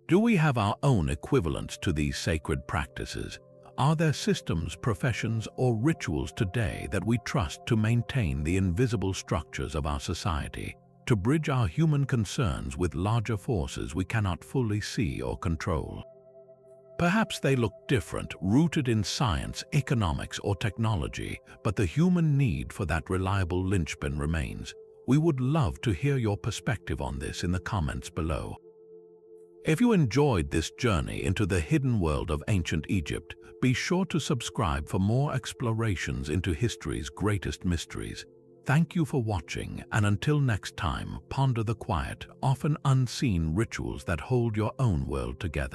Do we have our own equivalents to these sacred practices? Are there systems, professions, or rituals today that we trust to maintain the invisible structures of our society, to bridge our human concerns with larger forces we cannot fully see or control? Perhaps they look different, rooted in science, economics, or technology, but the human need for that reliable linchpin remains. We would love to hear your perspective on this in the comments below. If you enjoyed this journey into the hidden world of ancient Egypt, be sure to subscribe for more explorations into history's greatest mysteries. Thank you for watching, and until next time, ponder the quiet, often unseen rituals that hold your own world together.